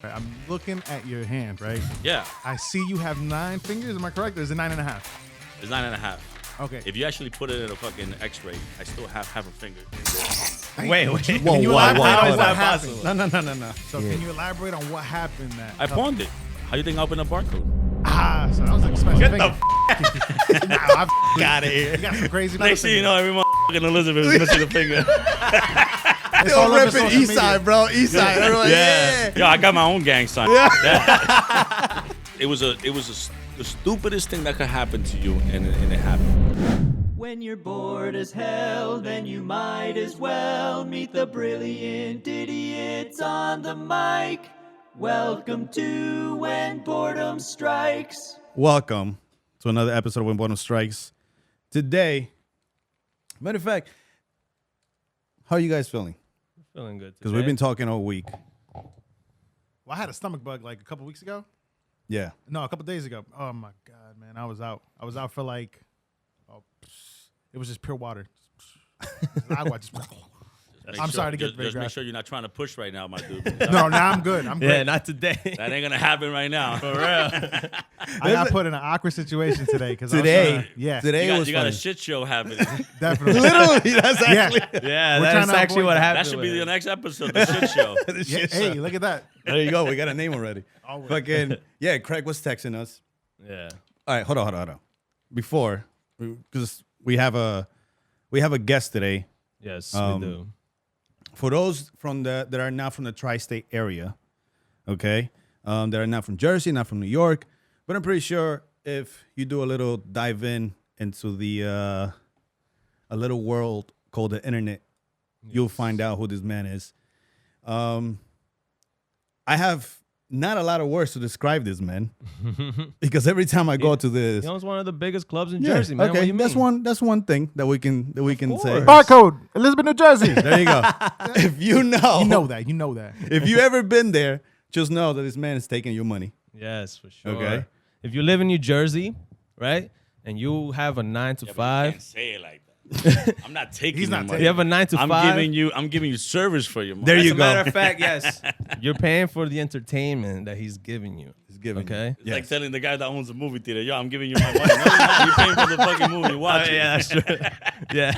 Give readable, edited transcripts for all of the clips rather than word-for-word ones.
I'm looking at your hand, right? Yeah. I see you have 9 fingers. Am I correct? Or is it 9.5? It's 9.5. Okay. If you actually put it in a fucking X-ray, I still have half a finger. Wait. Can you elaborate on How is what that happened? possible? No. So can you elaborate on what happened? I pawned it. How you think I opened a barcode? So that was like a special Get finger. Got it here. You got some crazy. Next thing you know, every motherfucking Elizabeth is missing a finger. it's Yo, all over repping social East media. Side, bro. East Side. Everyone, yeah. Yo, I got my own gang sign. It was the stupidest thing that could happen to you, and it happened. When you're bored as hell, then you might as well meet the brilliant idiots on the mic. Welcome to When Boredom Strikes. Welcome to another episode of When Boredom Strikes. Today, matter of fact, how are you guys feeling? Feeling good. Because we've been talking all week. Well, I had a stomach bug like a couple weeks ago. Yeah. No, a couple days ago. Oh my god, man, I was out. I was out for like, it was just pure water. I'm sorry to get just make graphic. sure you're not trying to push right now, my dude. No, now I'm good. I'm Yeah, great. not today. That ain't gonna happen right now. For real. I got put in an awkward situation today because Today, yeah, today You was got a funny. shit show happening. definitely. Literally, that's actually Yeah, We're that's trying to actually avoid what that. happened. That should be with the it. next episode, the shit show. the Yeah, shit hey, show. look at that. There you go. We got a name already. Always. Fucking yeah. Craig was texting us. Yeah. All right, hold on. Before, because we have a guest today. Yes, Um, we do. For those that are not from the tri-state area, okay, that are not from Jersey, not from New York, but I'm pretty sure if you do a little dive into the a little world called the internet, you'll find out who this man is. I have not a lot of words to describe this man because every time I go to this, He owns one of the biggest clubs in Jersey, man. okay, What do you mean? that's one thing that we can say. course. Barcode, Elizabeth, New Jersey. There you go. If you know, You know that. if you ever been there, just know that this man is taking your money. Yes, for sure. Okay. If you live in New Jersey, right, and you have a 9 to Yeah, but you 5, can't say it like that. I'm not taking He's your not money. you have a 9 to 5. I'm giving you service for your money. There you As a go. matter of fact, yes, you're paying for the entertainment that he's giving you. He's giving Okay. It's like telling the guy that owns a movie theater, yo, I'm giving you my money. No, you're not. You're paying for the fucking movie. Watch it. Yeah, that's true. Yeah.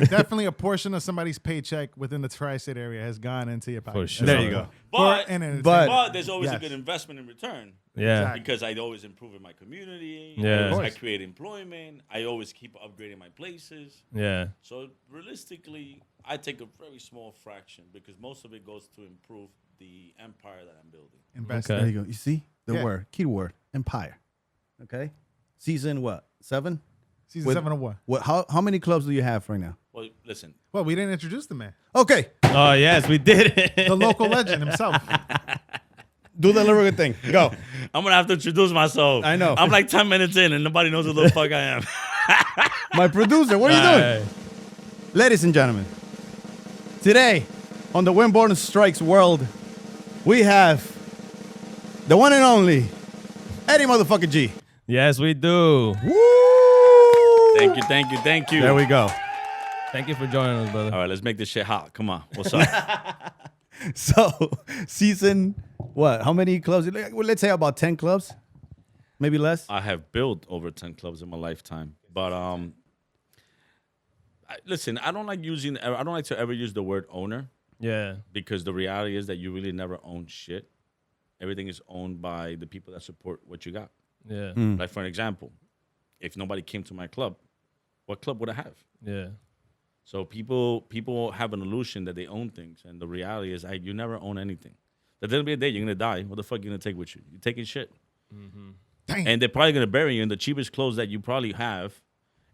Definitely a portion of somebody's paycheck within the tri-state area has gone into your pocket. For sure. There you go. But, And entertainment. But- there's always a Yes. good investment in return. Yeah. Exactly. Because I always improve in my community. Yeah. Of I course. create employment. I always keep upgrading my places. Yeah. So realistically, I take a very small fraction because most of it goes to improve the empire that I'm building. Invest. Okay. There you go. You see the Yeah. word, key word, empire. Okay. Season what? 7? Season With- 7 of what? What? How many clubs do you have right now? Well, listen, Well, we didn't introduce the man. Okay. Oh, yes, we did it. The local legend himself. Do the lyrical thing. Go. I'm going to have to introduce myself. I know. I'm like 10 minutes in and nobody knows who the fuck I am. My producer. What are you doing? Ladies and gentlemen, today on the When Boredom Strikes world, we have the one and only Eddy motherfucking G. Yes, we do. Woo! Thank you. There we go. Thank you for joining us, brother. All right, let's make this shit hot. Come on. What's up? So, season what? How many clubs? Well, let's say about 10 clubs, maybe less. I have built over 10 clubs in my lifetime. But listen, I don't like to ever use the word owner Yeah. because the reality is that you really never own shit. Everything is owned by the people that support what you got. Yeah. Like for an example, if nobody came to my club, what club would I have? Yeah. So people have an illusion that they own things, and the reality is, you never own anything. There'll be a day you're gonna die. What the fuck you gonna take with you? You're taking shit, Dang. and they're probably gonna bury you in the cheapest clothes that you probably have.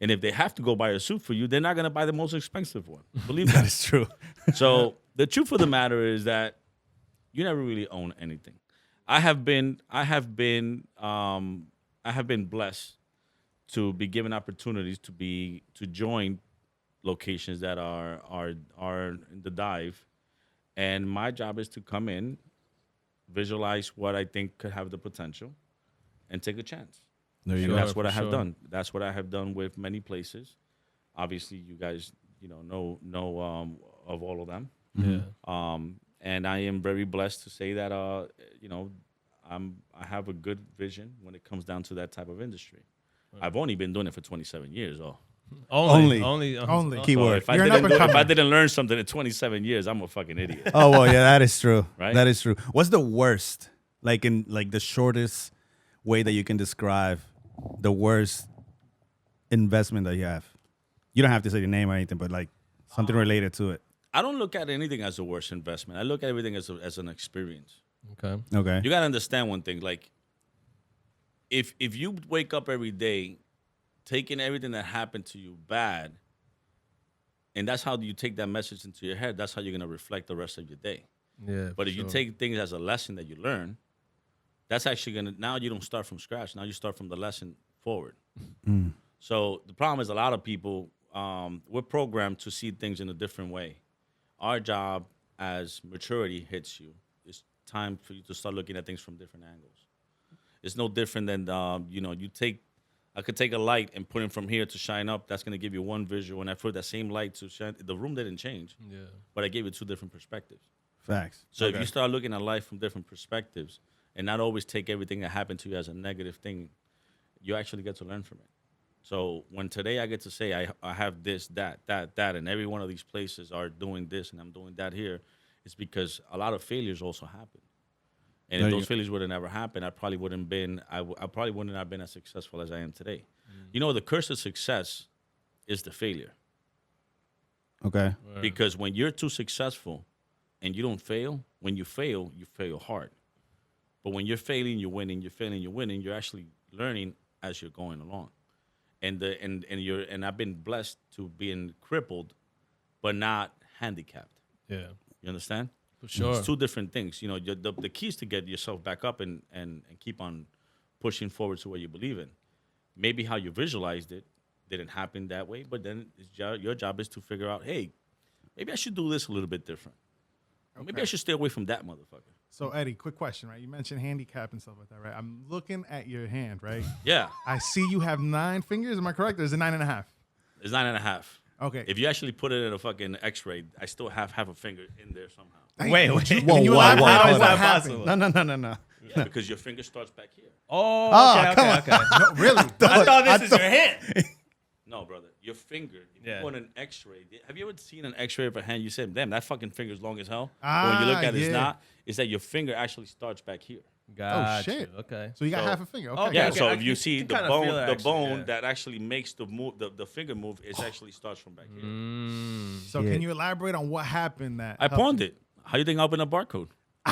And if they have to go buy a suit for you, they're not gonna buy the most expensive one. Believe That that. is true. So the truth of the matter is that you never really own anything. I have been blessed to be given opportunities to join locations that are in the dive, and my job is to come in, visualize what I think could have the potential, and take a chance. There you And go. that's what I for have sure. done. That's what I have done with many places. Obviously, you guys know of all of them. Yeah. and I am very blessed to say that you know, I have a good vision when it comes down to that type of industry. I've only been doing it for 27 years. Only. Keyword. If I didn't learn something in 27 years, I'm a fucking idiot. Oh well, yeah, that is true. Right? That is true. What's the worst, like in like the shortest way that you can describe the worst investment that you have? You don't have to say the name or anything, but like something related to it. I don't look at anything as a worse investment. I look at everything as an experience. Okay. Okay. You gotta understand one thing. Like, if you wake up every day taking everything that happened to you bad, and that's how you take that message into your head, that's how you're gonna reflect the rest of your day. Yeah. But if you take things as a lesson that you learn, that's actually gonna, now you don't start from scratch. Now you start from the lesson forward. So the problem is a lot of people, we're programmed to see things in a different way. Our job as maturity hits you, it's time for you to start looking at things from different angles. It's no different than, I could take a light and put it from here to shine up. That's going to give you one visual. And I put that same light to shine. The room didn't change, but I gave you two different perspectives. Facts. So if you start looking at life from different perspectives and not always take everything that happened to you as a negative thing, you actually get to learn from it. So when today I get to say I have this, that, and every one of these places are doing this and I'm doing that here, it's because a lot of failures also happen. And if those failures would have never happened, I probably wouldn't have been as successful as I am today. You know, the curse of success is the failure. Okay. Because when you're too successful and you don't fail, when you fail hard. But when you're failing, you're winning, you're actually learning as you're going along. And I've been blessed to being crippled, but not handicapped. Yeah. You understand? For sure. It's two different things. You know, the key is to get yourself back up and keep on pushing forward to what you believe in. Maybe how you visualized it didn't happen that way, but then your job is to figure out, hey, maybe I should do this a little bit different. Okay. Maybe I should stay away from that motherfucker. So, Eddie, quick question, right? You mentioned handicap and stuff like that, right? I'm looking at your hand, right? Yeah. I see you have 9 fingers. Am I correct? Or is it 9.5? It's 9.5. Okay. If you actually put it in a fucking X-ray, I still have half a finger in there somehow. Wait. Whoa, Can you whoa, elaborate whoa, on hold what on. happened? No. Yeah, because your finger starts back here. Oh, okay. No, really? I thought this is your hand. No, brother. Your finger, if Yeah. you put an X-ray, have you ever seen an X-ray of a hand? You said, damn, that fucking finger's long as hell. But when you look at it, it's not. It's that your finger actually starts back here. Gotcha. shit. Okay. So you got So- half a finger. Okay. Okay, Yeah, okay, so I if you can- see can the kinda bone, feel it the actually, bone yeah. that actually makes the finger move, it actually starts from back here. So can you elaborate on what happened that I helped pawned you? it. How you think I opened a barcode? So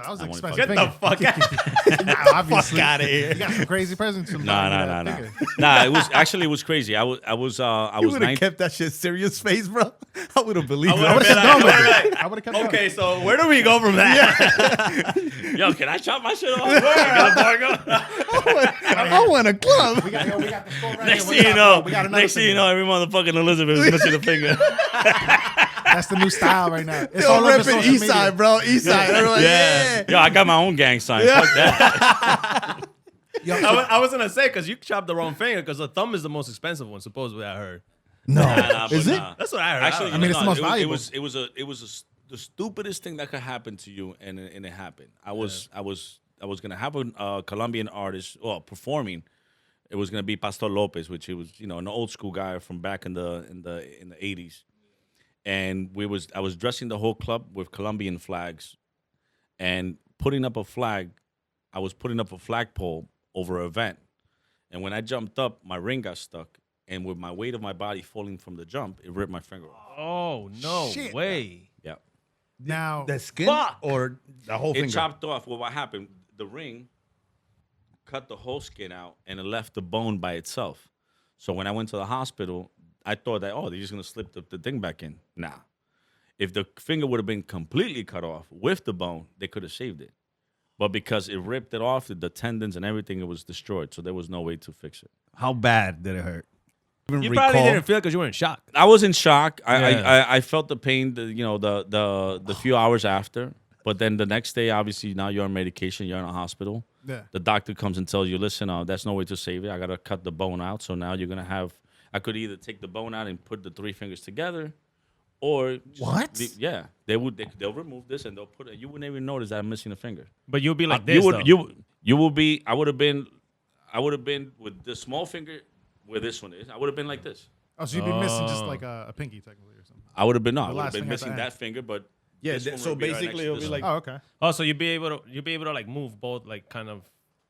that was an I wanna expensive fuck- finger. Get the fuck out. Nah, obviously. Fuck outta here. You got some crazy presents from Nah. finger. Nah, it was crazy. I was You would have 19. kept that shit serious face, bro. I would have believed I it. would've would've been kept going like, with it. right. I would've kept going. Okay, so where do we go from that? Yo, can I chop my shit off? I got a barcode. I want a club. We got the store right Next here. thing you know, We got another finger. every motherfucking Elizabeth is missing a finger. That's the new style right now. It's Yo, all over repping social East media. Side, bro. East Side. Everyone, yeah. Yo, I got my own gang sign. Fuck that. Yo, I was gonna say because you chopped the wrong finger because the thumb is the most expensive one. Supposedly, I heard. No. Nah, Is but it? nah. That's what I heard. Actually, I mean, it's the most valuable. It was the stupidest thing that could happen to you, and it happened. I was gonna have a Colombian artist, performing. It was gonna be Pastor Lopez, which he was, an old school guy from back in the 80s. And I was dressing the whole club with Colombian flags, and putting up a flag. I was putting up a flagpole over an event, and when I jumped up, my ring got stuck. And with my weight of my body falling from the jump, it ripped my finger off. Oh no Shit. way! Yeah. now, The skin Fuck. or the whole It finger? chopped off. Well, what happened? The ring cut the whole skin out and it left the bone by itself. So when I went to the hospital, I thought that, they're just going to slip the thing back in. Nah. If the finger would have been completely cut off with the bone, they could have saved it. But because it ripped it off, the tendons and everything, it was destroyed. So there was no way to fix it. How bad did it hurt? Even You recall? probably didn't feel it because you were in shock. I was in shock. Yeah. I felt the pain, the few hours after. But then the next day, obviously, now you're on medication. You're in a hospital. Yeah. The doctor comes and tells you, listen, that's no way to save it. I got to cut the bone out. So now you're going to have, I could either take the bone out and put the 3 fingers together, Or What? they'll remove this and they'll put it. You wouldn't even notice that I'm missing a finger. But you'll be like You this, would though. you will be. I would have been with the small finger where this one is. I would have been like this. Oh, so you'd be missing just like a pinky technically or something. I would have been I The would have last been finger at the missing end. that finger, but Yeah, this one so would be right basically next to it'll be this like one. Oh, okay. Oh, so you'd be able to like move both like kind of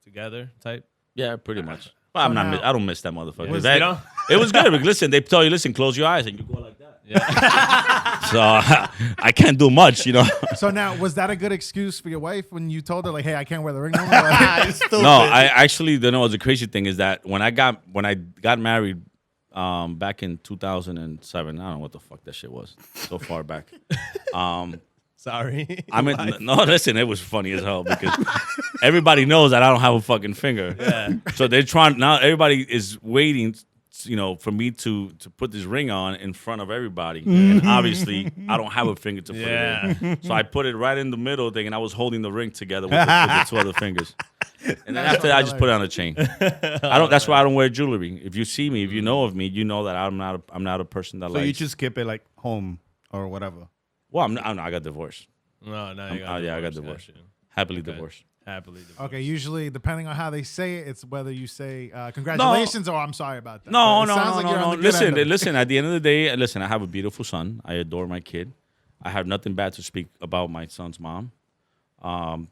together type. Yeah, pretty much. Well, I'm not. now- I don't miss that motherfucker. Was- That- you know? It was good. Because listen, they tell you, listen, close your eyes, and you go like that. Yeah. So I can't do much, you know. So now, was that a good excuse for your wife when you told her like, "Hey, I can't wear the ring no more"? Like, No, I actually, you know, the crazy thing is that when I got married, back in 2007, I don't know what the fuck that shit was. So far back. Sorry. I mean, no, listen, it was funny as hell because everybody knows that I don't have a fucking finger. Yeah. So they're trying now. Everybody is waiting, you know, for me to put this ring on in front of everybody, and obviously I don't have a finger to put it in. So I put it right in the middle thing, and I was holding the ring together with the two other fingers. And then after that, I just put it on a chain. I don't. That's why I don't wear jewelry. If you see me, if you know of me, you know that I'm not a person that So likes. you just keep it like home or whatever. Well, I got divorced. No, no. I got divorced. Gotcha. Happily divorced. Happily divorced. okay, usually depending on how they say it, it's whether you say congratulations or I'm sorry about that. No, But it no, sounds no, like no, you're no. on the good Listen, end of it. listen. At the end of the day, listen. I have a beautiful son. I adore my kid. I have nothing bad to speak about my son's mom.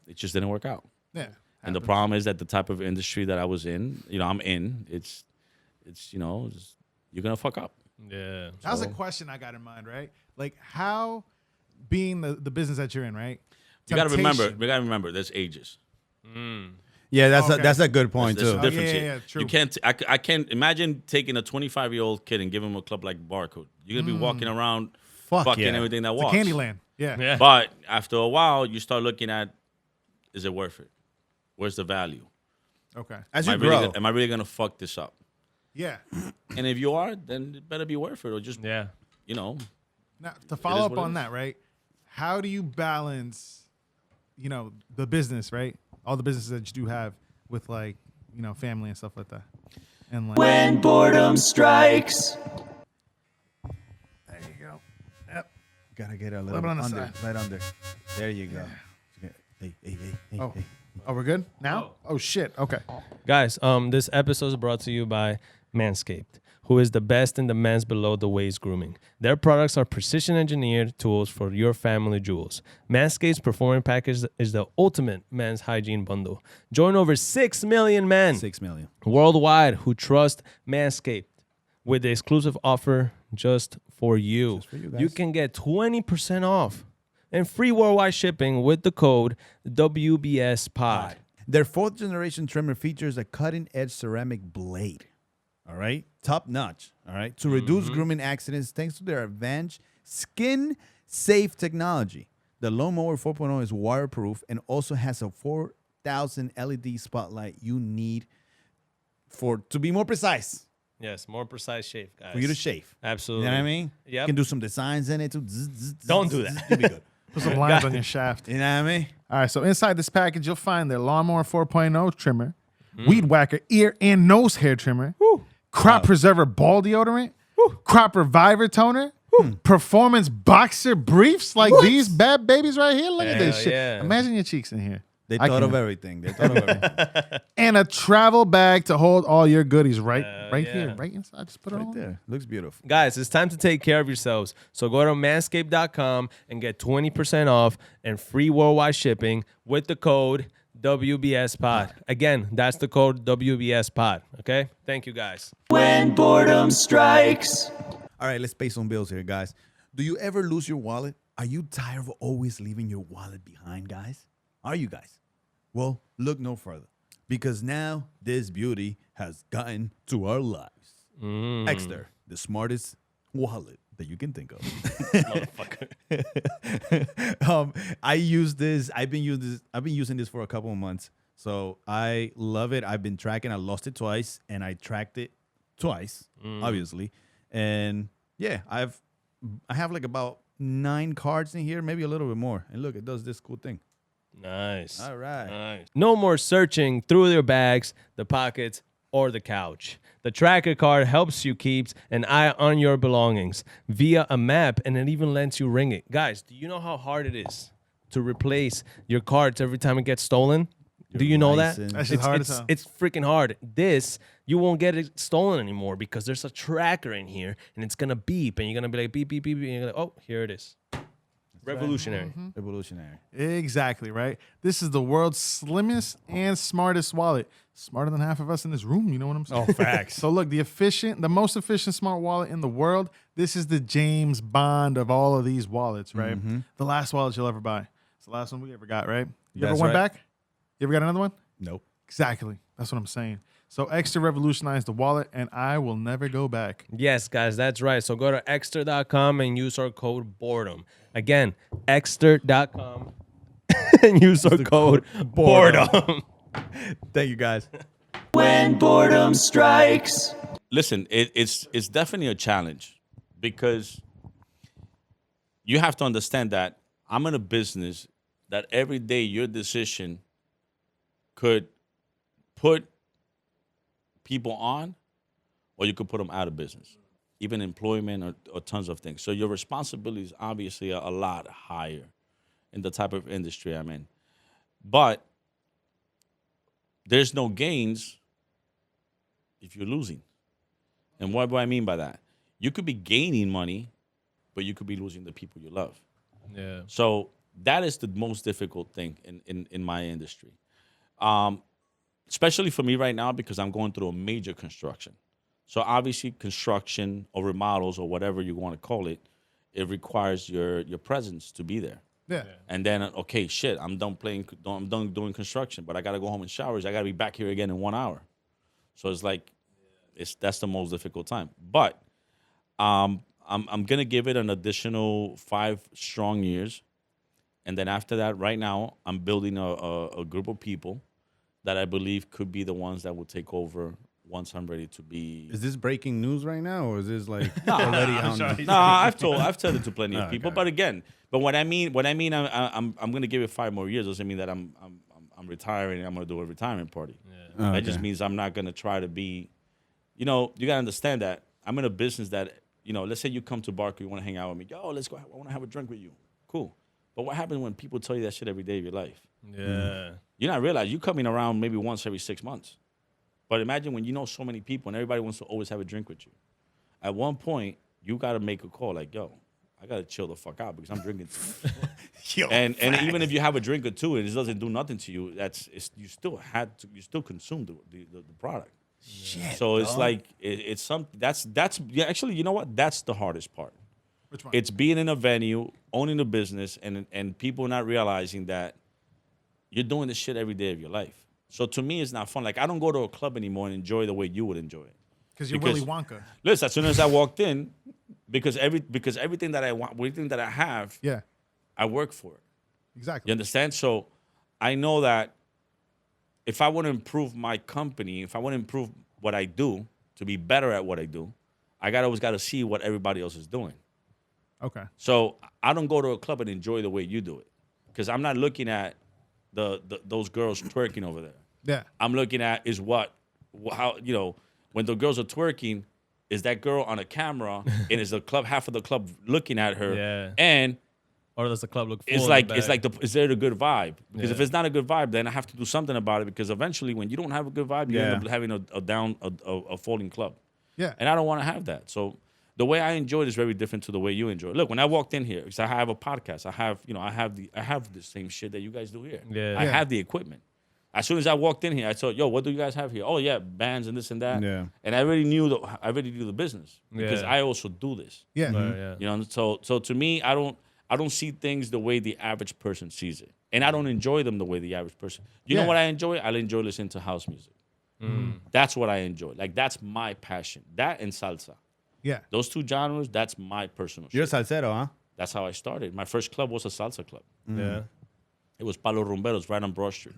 It just didn't work out. Yeah. And the problem is that the type of industry that I was in, you know, I'm in. It's you know, you're gonna fuck up. Yeah. That was a question I got in mind, right? Like how being the business that you're in, right? You gotta remember. Temptation. We gotta remember. There's ages. Yeah, that's Okay. that's a good point There's too. a difference yeah, here. yeah, true. You can't. I can't imagine taking a 25-year-old kid and giving him a club like Barcode. You're gonna be walking around, Fuck fucking yeah. everything that It's walks. Candyland. Yeah. Yeah. But after a while, you start looking at, is it worth it? Where's the value? Okay. As Am you grow, I really gonna fuck this up? Yeah. And if you are, then it better be worth it, or just Yeah. you know. Now to follow up what it on is. that, right? How do you balance, you know, the business, right? All the businesses that you do have with like, you know, family and stuff like that. And like When boredom strikes. there you go. Yep. gotta get a Flip little it on the under, side. right under. There you go. Hey, hey, hey, Oh. hey. Oh, we're good now? Oh shit. Okay. Guys, this episode is brought to you by Manscaped, who is the best in the men's below the waist grooming. Their products are precision engineered tools for your family jewels. Manscaped's Performance Package is the ultimate men's hygiene bundle. Join over 6 million men 6 million. worldwide who trust Manscaped with the exclusive offer just for you. for you guys. You can get 20% off and free worldwide shipping with the code WBSPOD. Their 4th generation trimmer features a cutting edge ceramic blade. All right. Top notch. All right. To reduce grooming accidents thanks to their advanced skin safe technology. The Lawnmower 4.0 is waterproof and also has a 4,000 LED spotlight you need to be more precise Yes, more precise shave, guys. for you to shave. Absolutely. You know what I mean? Yep. You can do some designs in it too. Don't do that. You'll be good. Put some lines on your shaft. You know what I mean? All right, so inside this package, you'll find their Lawnmower 4.0 trimmer, Weed Whacker ear and nose hair trimmer, Crop Preserver ball deodorant, Crop Reviver toner, Performance boxer briefs like these bad babies right here. Look at this Hell shit. yeah. Imagine your cheeks in here. They I thought of can't. everything. They thought of everything. And a travel bag to hold all your goodies right yeah. here, right inside. Just put it Right on there. Looks beautiful. Guys, it's time to take care of yourselves. So go to manscaped.com and get 20% off and free worldwide shipping with the code WBSPOD. Again, that's the code WBSPOD. Okay? Thank you, guys. When boredom strikes. All right, let's pay some bills here, guys. Do you ever lose your wallet? Are you tired of always leaving your wallet behind, guys? Are you guys? Well, look no further because now this beauty has gotten to our lives. Exter, the smartest wallet that you can think of. I use this. I've been using this for a couple of months, so I love it. I've been tracking. I lost it twice, and I tracked it twice, obviously. And yeah, I have like about 9 cards in here, maybe a little bit more. And look, it does this cool thing. Nice. All right. Nice. No more searching through your bags, the pockets, or the couch. The tracker card helps you keep an eye on your belongings via a map, and it even lets you ring it. Guys, do you know how hard it is to replace your cards every time it gets stolen? Do you know that? license. That's just hard as hell. It's freaking hard. This, you won't get it stolen anymore because there's a tracker in here, and it's going to beep, and you're going to be like, beep, beep, beep, beep, and you're like, oh, here it is. Revolutionary. Revolutionary. Exactly, right? This is the world's slimmest and smartest wallet. Smarter than half of us in this room, you know what I'm saying? Oh, facts. So look, the most efficient smart wallet in the world, this is the James Bond of all of these wallets, right? The last wallet you'll ever buy. It's the last one we ever got, right? You ever That's went right. back? You ever got another one? Nope. Exactly. That's what I'm saying. So Extra revolutionized the wallet, and I will never go back. Yes, guys, that's right. So go to Exter.com and use our code Boredom. Again, Exter.com and use our code Boredom. Thank you, guys. When boredom strikes. Listen, it's definitely a challenge because you have to understand that I'm in a business that every day your decision could put people on, or you could put them out of business, even employment or tons of things. So your responsibility is obviously a lot higher in the type of industry I'm in. But there's no gains if you're losing. And what do I mean by that? You could be gaining money, but you could be losing the people you love. Yeah. So that is the most difficult thing in my industry. Especially for me right now, because I'm going through a major construction. So obviously construction or remodels or whatever you want to call it, it requires your presence to be there. Yeah. And then, okay, shit, I'm done doing construction, but I got to go home and shower. I got to be back here again in 1 hour. So it's like, that's the most difficult time. But I'm going to give it an additional 5 strong years. And then after that, right now, I'm building a group of people that I believe could be the ones that will take over once I'm ready to be. Is this breaking news right now, or is this like already on? No, I've told it to plenty of people. Okay. But what I mean, I'm going to give it 5 more years. Doesn't mean that I'm retiring and I'm going to do a retirement party. Oh, That just okay. means I'm not going to try to be. You got to understand that I'm in a business that let's say you come to Barcode, you want to hang out with me. Yo, let's go. I want to have a drink with you. Cool. But what happens when people tell you that shit every day of your life? Yeah. You're not realizing you're coming around maybe once every 6 months. But imagine when you know so many people and everybody wants to always have a drink with you. At one point, you got to make a call like, yo, I got to chill the fuck out because I'm drinking too much. Yo, and even if you have a drink or two and it doesn't do nothing to you, you still consume the product. shit. So it's like it's something that's actually, you know what? That's the hardest part. Which one? It's being in a venue, owning a business, and people not realizing that you're doing this shit every day of your life. So to me, it's not fun. Like, I don't go to a club anymore and enjoy the way you would enjoy it. Because you're Willy Wonka. Listen, as soon as I walked in, because everything that I want, everything that I have, Yeah, I work for it. exactly. You understand? So I know that if I want to improve my company, if I want to improve what I do to be better at what I do, I always got to see what everybody else is doing. Okay. So I don't go to a club and enjoy the way you do it, because I'm not looking at those girls twerking over there. Yeah. I'm looking at when the girls are twerking, is that girl on a camera and is the club, half of the club looking at her? Yeah. And Or does the club look full? it's in like the is there a good vibe? Because if Yeah. it's not a good vibe, then I have to do something about it. Because eventually, when you don't have a good vibe, you end up having a falling club. Yeah. And I don't want to have that. So the way I enjoy it is very different to the way you enjoy it. Look, when I walked in here, because I have a podcast, I have the same shit that you guys do here. Yeah. I Yeah. have the equipment. As soon as I walked in here, I thought, yo, what do you guys have here? Oh yeah, bands and this and that. Yeah. And I already knew the business because Yeah. I also do this. Yeah. Yeah. So to me, I don't see things the way the average person sees it, and I don't enjoy them the way the average person. You Yeah. know what I enjoy? I enjoy listening to house music. That's what I enjoy. Like, that's my passion. That and salsa. Yeah. Those two genres, that's my personal You're a shit. salsero, huh? That's how I started. My first club was a salsa club. Yeah. It was Palo Rumberos right on Broad Street.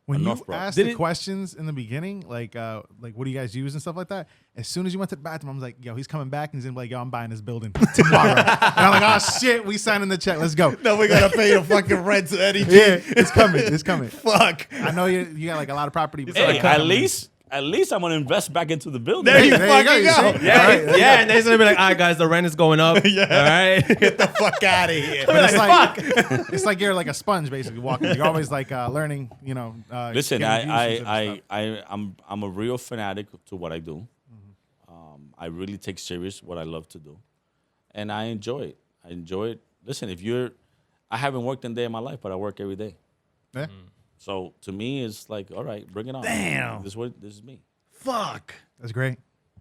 When you Enough, bro. asked the questions in the beginning, like what do you guys use and stuff like that, as soon as you went to the bathroom, I was like, yo, he's coming back, and he's gonna be like, yo, I'm buying this building tomorrow. And I'm like, oh shit, we signing the check, let's go. No, we gotta pay the fucking rent to Eddy G. Yeah, it's coming, it's coming. Fuck. I know you got like a lot of property. But Hey, at least at least I'm gonna invest back into the building. There you There you go, fucking you go. see? Yeah, and they're gonna be like, all right, guys, the rent is going up. Yeah. All right. Get the fuck out of here. But it's like it's like you're like a sponge basically walking. You're always like learning. Listen, getting used to different stuff. I'm a real fanatic to what I do. I really take serious what I love to do, and I enjoy it. Listen, I haven't worked a day in my life, but I work every day. Yeah. So to me, it's like, all right, bring it on. Damn. This is me. Fuck. That's great.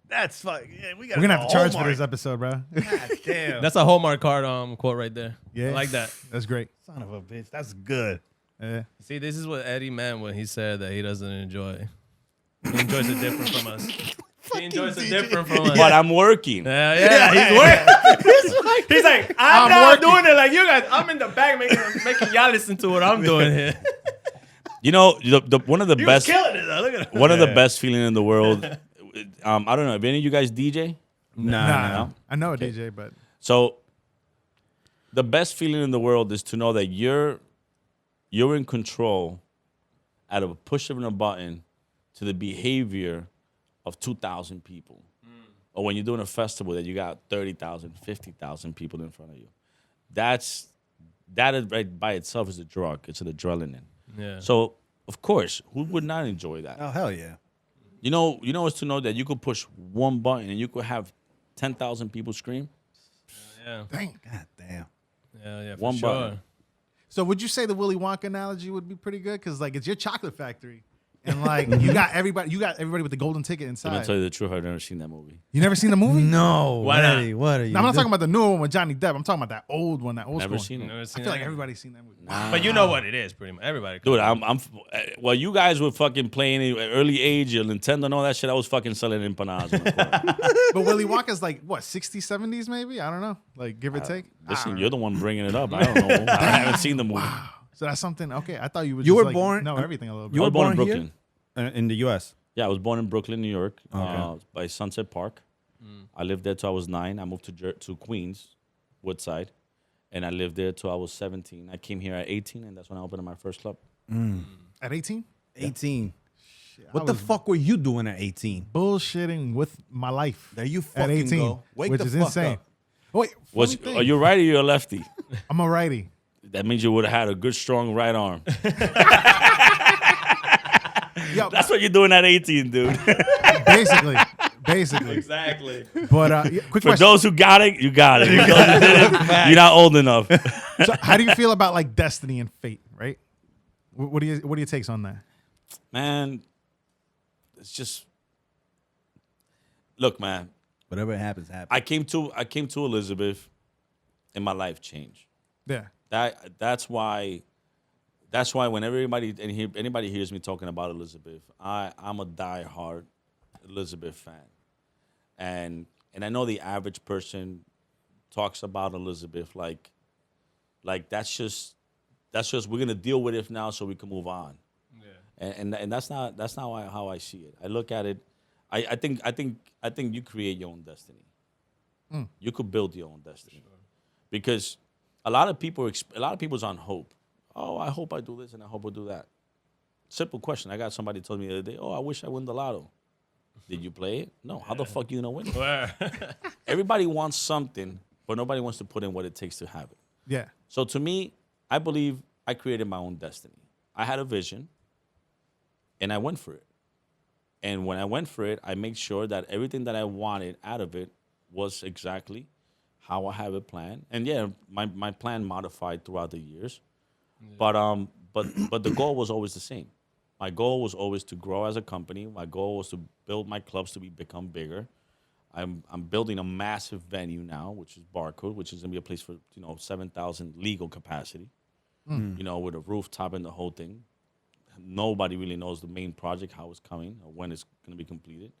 That's fuck. Yeah, we got. We're gonna have to charge for this episode, bro. God damn. That's a Hallmark card quote right there. Yeah. I like that. That's great. son of a bitch. That's good. Yeah. See, this is what Eddie meant when he said that he doesn't enjoy. He enjoys it different from us. He enjoys it different from us. But I'm working. Yeah, he's working. He's like, I'm not doing it like you guys. I'm in the back making y'all listen to what I'm doing here. You know, one of the best. Killing it though. Look at it. One of the best feeling in the world. I don't know. Have any of you guys DJ? Nah. I know a DJ, but So the best feeling in the world is to know that you're in control out of a push of a button to the behavior of 2,000 people. Or when you're doing a festival that you got 30,000, 50,000 people in front of you. That is right by itself is a drug. It's an adrenaline. Yeah. So, of course, who would not enjoy that? Oh hell yeah. You know, it's to know that you could push one button and you could have 10,000 people scream. Yeah. dang. God damn. Yeah, for One sure. button. So would you say the Willy Wonka analogy would be pretty good? Because like it's your chocolate factory, and like you got everybody with the golden ticket I'm inside. gonna tell you the truth. I've never seen that movie. You never seen the movie? No. Why not? Eddie, what are you? No, I'm not talking about the new one with Johnny Depp. I'm talking about that old one, that old Never school seen one. it. Never I seen feel like that? everybody's seen that movie. But you know what it is, pretty much. Everybody. Dude, well, you guys were fucking playing at early age, your Nintendo and all that shit. I was fucking selling empanadas. in the corner. But Willy Wonka's like what, 60s, 70s maybe? I don't know, like give or take. Listen, you're the one bringing it up. I don't know. I haven't seen the movie. So that's something. Okay, I thought you would. You just, were like, born- know everything a little bit. You I were was born in born here? Brooklyn. In the U.S. Yeah, I was born in Brooklyn, New York, Okay. by Sunset Park. I lived there till I was 9. I moved to Queens, Woodside, and I lived there till I was 17. I came here at 18, and that's when I opened my first club. At 18, 18. I What the was fuck were you doing at 18? bullshitting with my life. There you at fucking 18, go. Wake which the is fuck insane. up. Wait, Are funny you thing, righty or you're a lefty? I'm a righty. That means you would have had a good, strong right arm. Yo, That's what you're doing at 18, dude. basically. Exactly. But quick For question. those who got it, you got it. For those who didn't, you're not old enough. So how do you feel about like destiny and fate? Right? What are your takes on that? Man, it's just look, man. Whatever happens, happens. I came to Elizabeth, and my life changed. Yeah. That's why whenever anybody hears me talking about Elizabeth, I'm a diehard Elizabeth fan, and I know the average person talks about Elizabeth like that's just we're gonna deal with it now so we can move on. Yeah. And that's not how I see it. I look at it. I think you create your own destiny. You could build your own destiny, because a lot of people's on hope. Oh, I hope I do this and I hope I do that. Simple question. I got somebody told me the other day, oh, I wish I win the lotto. Did you play it? No. How the fuck you gonna win it? Everybody wants something, but nobody wants to put in what it takes to have it. Yeah. So to me, I believe I created my own destiny. I had a vision, and I went for it. And when I went for it, I made sure that everything that I wanted out of it was exactly how I have it planned. And yeah, my plan modified throughout the years. But the goal was always the same. My goal was always to grow as a company. My goal was to build my clubs to become bigger. I'm building a massive venue now, which is Barcode, which is gonna be a place for 7,000 legal capacity. With a rooftop and the whole thing. Nobody really knows the main project, how it's coming or when it's gonna be completed,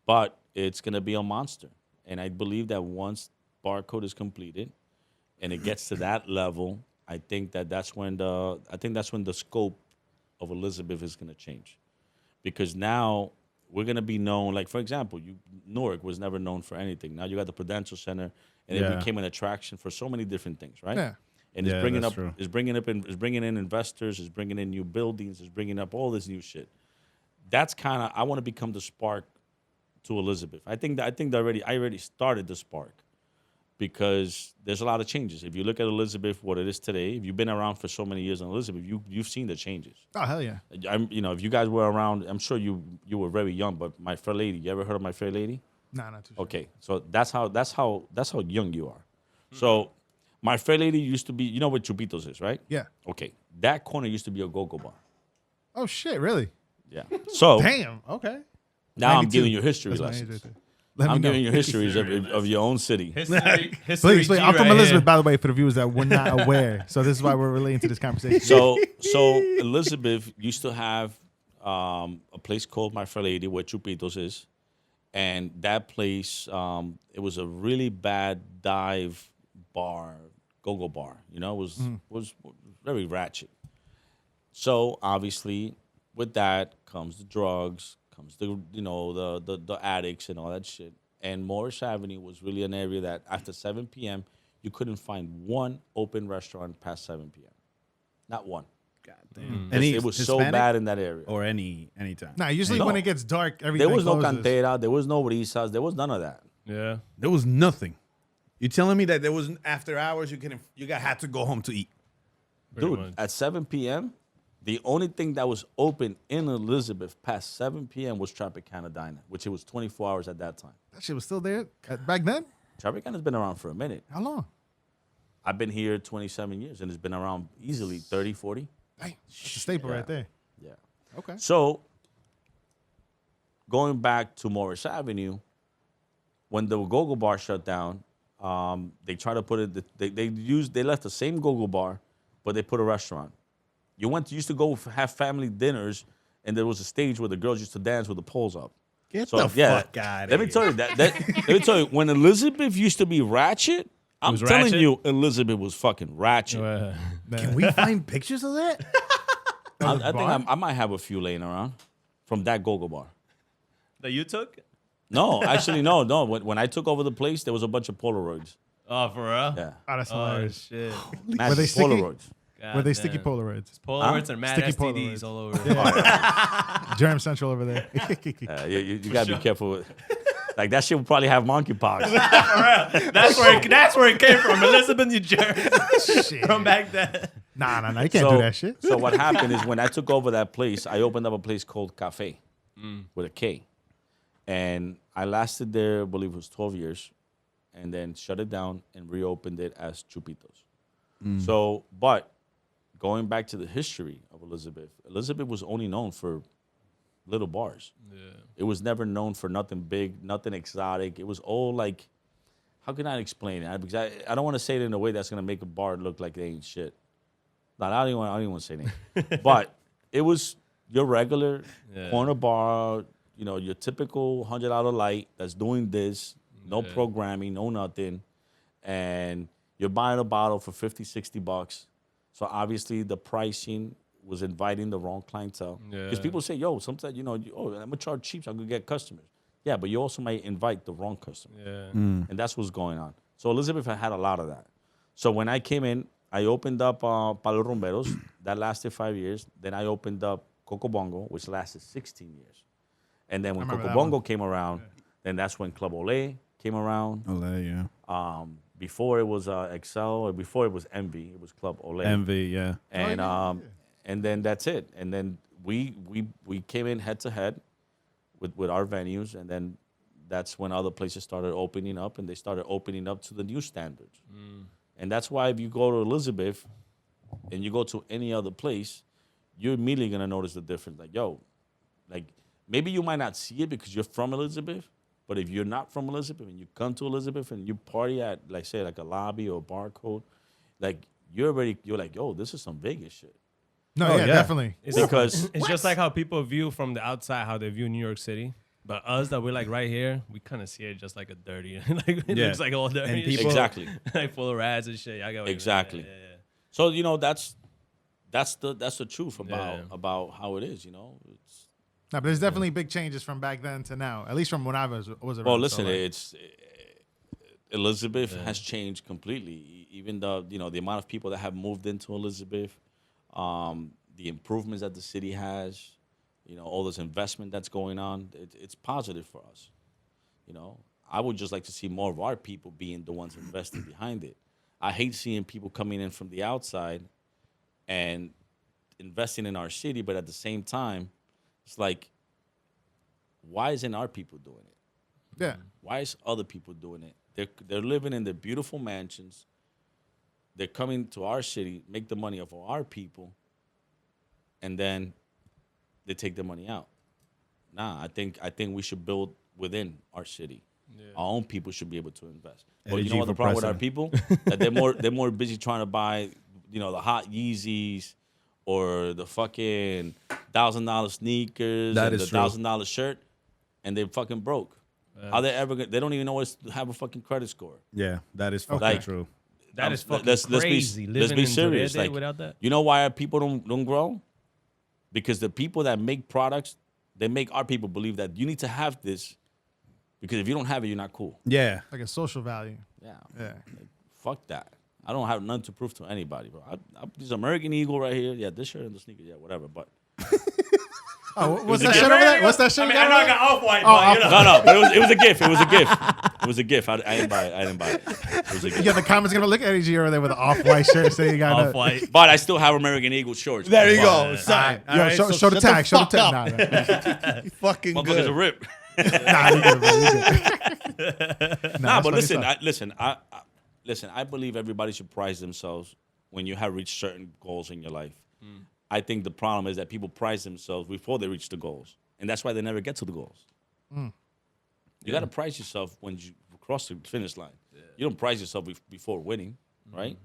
but it's gonna be a monster. And I believe that once Barcode is completed and it gets to that level, I think that's when the scope of Elizabeth is going to change, because now we're going to be known. Like, for example, Newark was never known for anything. Now you got the Prudential Center, and it became an attraction for so many different things, right? Yeah. And Yeah, it's bringing that's up, true. is bringing in investors, is bringing in new buildings, is bringing up all this new shit. that's kind of I want to become the spark to Elizabeth. I think I already started the spark because there's a lot of changes. If you look at Elizabeth, what it is today, if you've been around for so many years in Elizabeth, you've seen the changes. Oh hell yeah. If you guys were around, I'm sure you were very young, but My Fair Lady, you ever heard of My Fair Lady? Nah, not too sure. Okay, so that's how young you are. So My Fair Lady used to be, you know what Chupitos is, right? Yeah. Okay, that corner used to be a go-go bar. Oh shit, really? Yeah. So Damn. Okay. now I'm 92. giving you history That's my age lessons. right there. Let me I'm know. giving you histories of your own city. History Please, G I'm from right Elizabeth, here. by the way, for the viewers that were not aware. So this is why we're relating to this conversation. So Elizabeth used to have a place called My Fair Lady where Chupitos is, and that place it was a really bad dive bar, go-go bar. You know, it was very ratchet. So obviously, with that comes the drugs, comes the addicts and all that shit. And Morris Avenue was really an area that after 7 p.m. you couldn't find one open restaurant past 7 p.m. Not one. God damn. It was so bad in that area. Or anytime. Nah, usually No. when it gets dark, everything There was no closes. cantera, there was no risas, there was none of that. Yeah. There was nothing. You telling me that there was after hours had to go home to eat? Pretty Dude, much. at 7 p.m., the only thing that was open in Elizabeth past 7 p.m. was Tropicana Diner, which it was 24 hours at that time. That shit was still there back then? Tropicana's been around for a minute. How long? I've been here 27 years, and it's been around easily 30, 40. Dang, it's a staple right there. Yeah. Okay. So, going back to Morris Avenue, when the go-go bar shut down, they tried to put it. They left the same go-go bar, but they put a restaurant. Used to go have family dinners, and there was a stage where the girls used to dance with the poles up. Get the fuck out Let of me here. tell you let me tell you, when Elizabeth used to be ratchet, I'm was telling ratchet? you, Elizabeth was fucking ratchet. Can we find pictures of that? I think I might have a few laying around from that go-go bar. That you took? No, actually, no. When I took over the place, there was a bunch of Polaroids. Oh, for real? Yeah, Oh, that's Oh, hilarious. shit. massive they sticky? Polaroids. Were they sticky Polaroids? Polaroids are mad Sticky STDs Polaroids. all over. Germ Central over there. You gotta be careful with. Like that shit would probably have monkeypox. That's where it came from. Elizabeth, New Jersey. Shit. From back then. Nah, you can't do that shit. So what happened is when I took over that place, I opened up a place called Cafe with a K, and I lasted there, I believe it was 12 years, and then shut it down and reopened it as Chupitos. So, but going back to the history of Elizabeth was only known for little bars. Yeah. It was never known for nothing big, nothing exotic. It was all like, how can I explain it? Because I don't want to say it in a way that's going to make a bar look like they ain't shit. No, I don't even want to say anything. But it was your regular corner bar, your typical $100 light that's doing this, no programming, no nothing. And you're buying a bottle for $50-$60. So obviously the pricing was inviting the wrong clientele. Because people say, yo, sometimes, I'm going to charge cheap so I'm going to get customers. Yeah, but you also might invite the wrong customers. Yeah. And that's what's going on. So Elizabeth had a lot of that. So when I came in, I opened up Palo Rumberos. That lasted 5 years. Then I opened up Coco Bongo, which lasted 16 years. And then when remember Coco that Bongo one. came around, then that's when Club Olé came around. Yeah. Before it was Excel, or before it was Envy, it was Club Olé. Envy, yeah. And then that's it. And then we came in head to head with our venues, and then that's when other places started opening up, and they started opening up to the new standards. And that's why if you go to Elizabeth and you go to any other place, you're immediately gonna notice the difference. Like maybe you might not see it because you're from Elizabeth, but if you're not from Elizabeth and you come to Elizabeth and you party at, like, say, like a lobby or a Barcode, like you're like, yo, this is some Vegas shit. No, yeah, definitely. Because It's just like how people view from the outside how they view New York City. But us that we're like right here, we kind of see it just like a dirty, like it looks like all dirty, And and people- shit. exactly. Like full of rats and shit. I get what you mean. Exactly. Yeah. So that's the truth about how it is. It's, No, but there's definitely big changes from back then to now. At least from when I was around. well, listen, So, like, it's Elizabeth has changed completely. Even the amount of people that have moved into Elizabeth, the improvements that the city has. all this investment that's going on. It's positive for us. I would just like to see more of our people being the ones investing behind it. I hate seeing people coming in from the outside and investing in our city, but at the same time, it's like, why isn't our people doing it? Yeah. Why is other people doing it? They're living in their beautiful mansions. They're coming to our city, make the money off of our people, and then they take the money out. Nah, I think we should build within our city. Yeah. Our own people should be able to invest. But you know what the problem with our people? That they're more busy trying to buy, the hot Yeezys or the fucking $1,000 sneakers That and is the true. $1,000 shirt, and they're fucking broke. How they ever? They don't even know what to have a fucking credit score. Yeah, that is fucking Like, true. That is fucking let's crazy. Let's be serious. Like, Like, without that. you know why our people don't grow? Because the people that make products, they make our people believe that you need to have this, because if you don't have it, you're not cool. Yeah. Like a social value. Yeah. Yeah. Like, fuck that. I don't have nothing to prove to anybody, bro. This American Eagle right here. Yeah, this shirt and the sneakers. Yeah, whatever. But Oh, what's that shit over there? What's that shit? I mean, you I know I got got Off-White, Oh, but, no, but it was a gift. It was a gift. It was a gift. I didn't buy it. It was a gift. Yeah, the comments gonna look at Eddy G over there with an off-white shirt saying you got Off-White. But I still have American Eagle shorts. There you But, go. Sorry. Yo, show the tag. Show the tag. Nah, Fucking motherfuckers good. a rip. nah, you good, bro, you good. Nah, but that's listen, funny stuff. I believe everybody should prize themselves when you have reached certain goals in your life. I think the problem is that people prize themselves before they reach the goals, and that's why they never get to the goals. You got to prize yourself when you cross the finish line. You don't prize yourself before winning, right?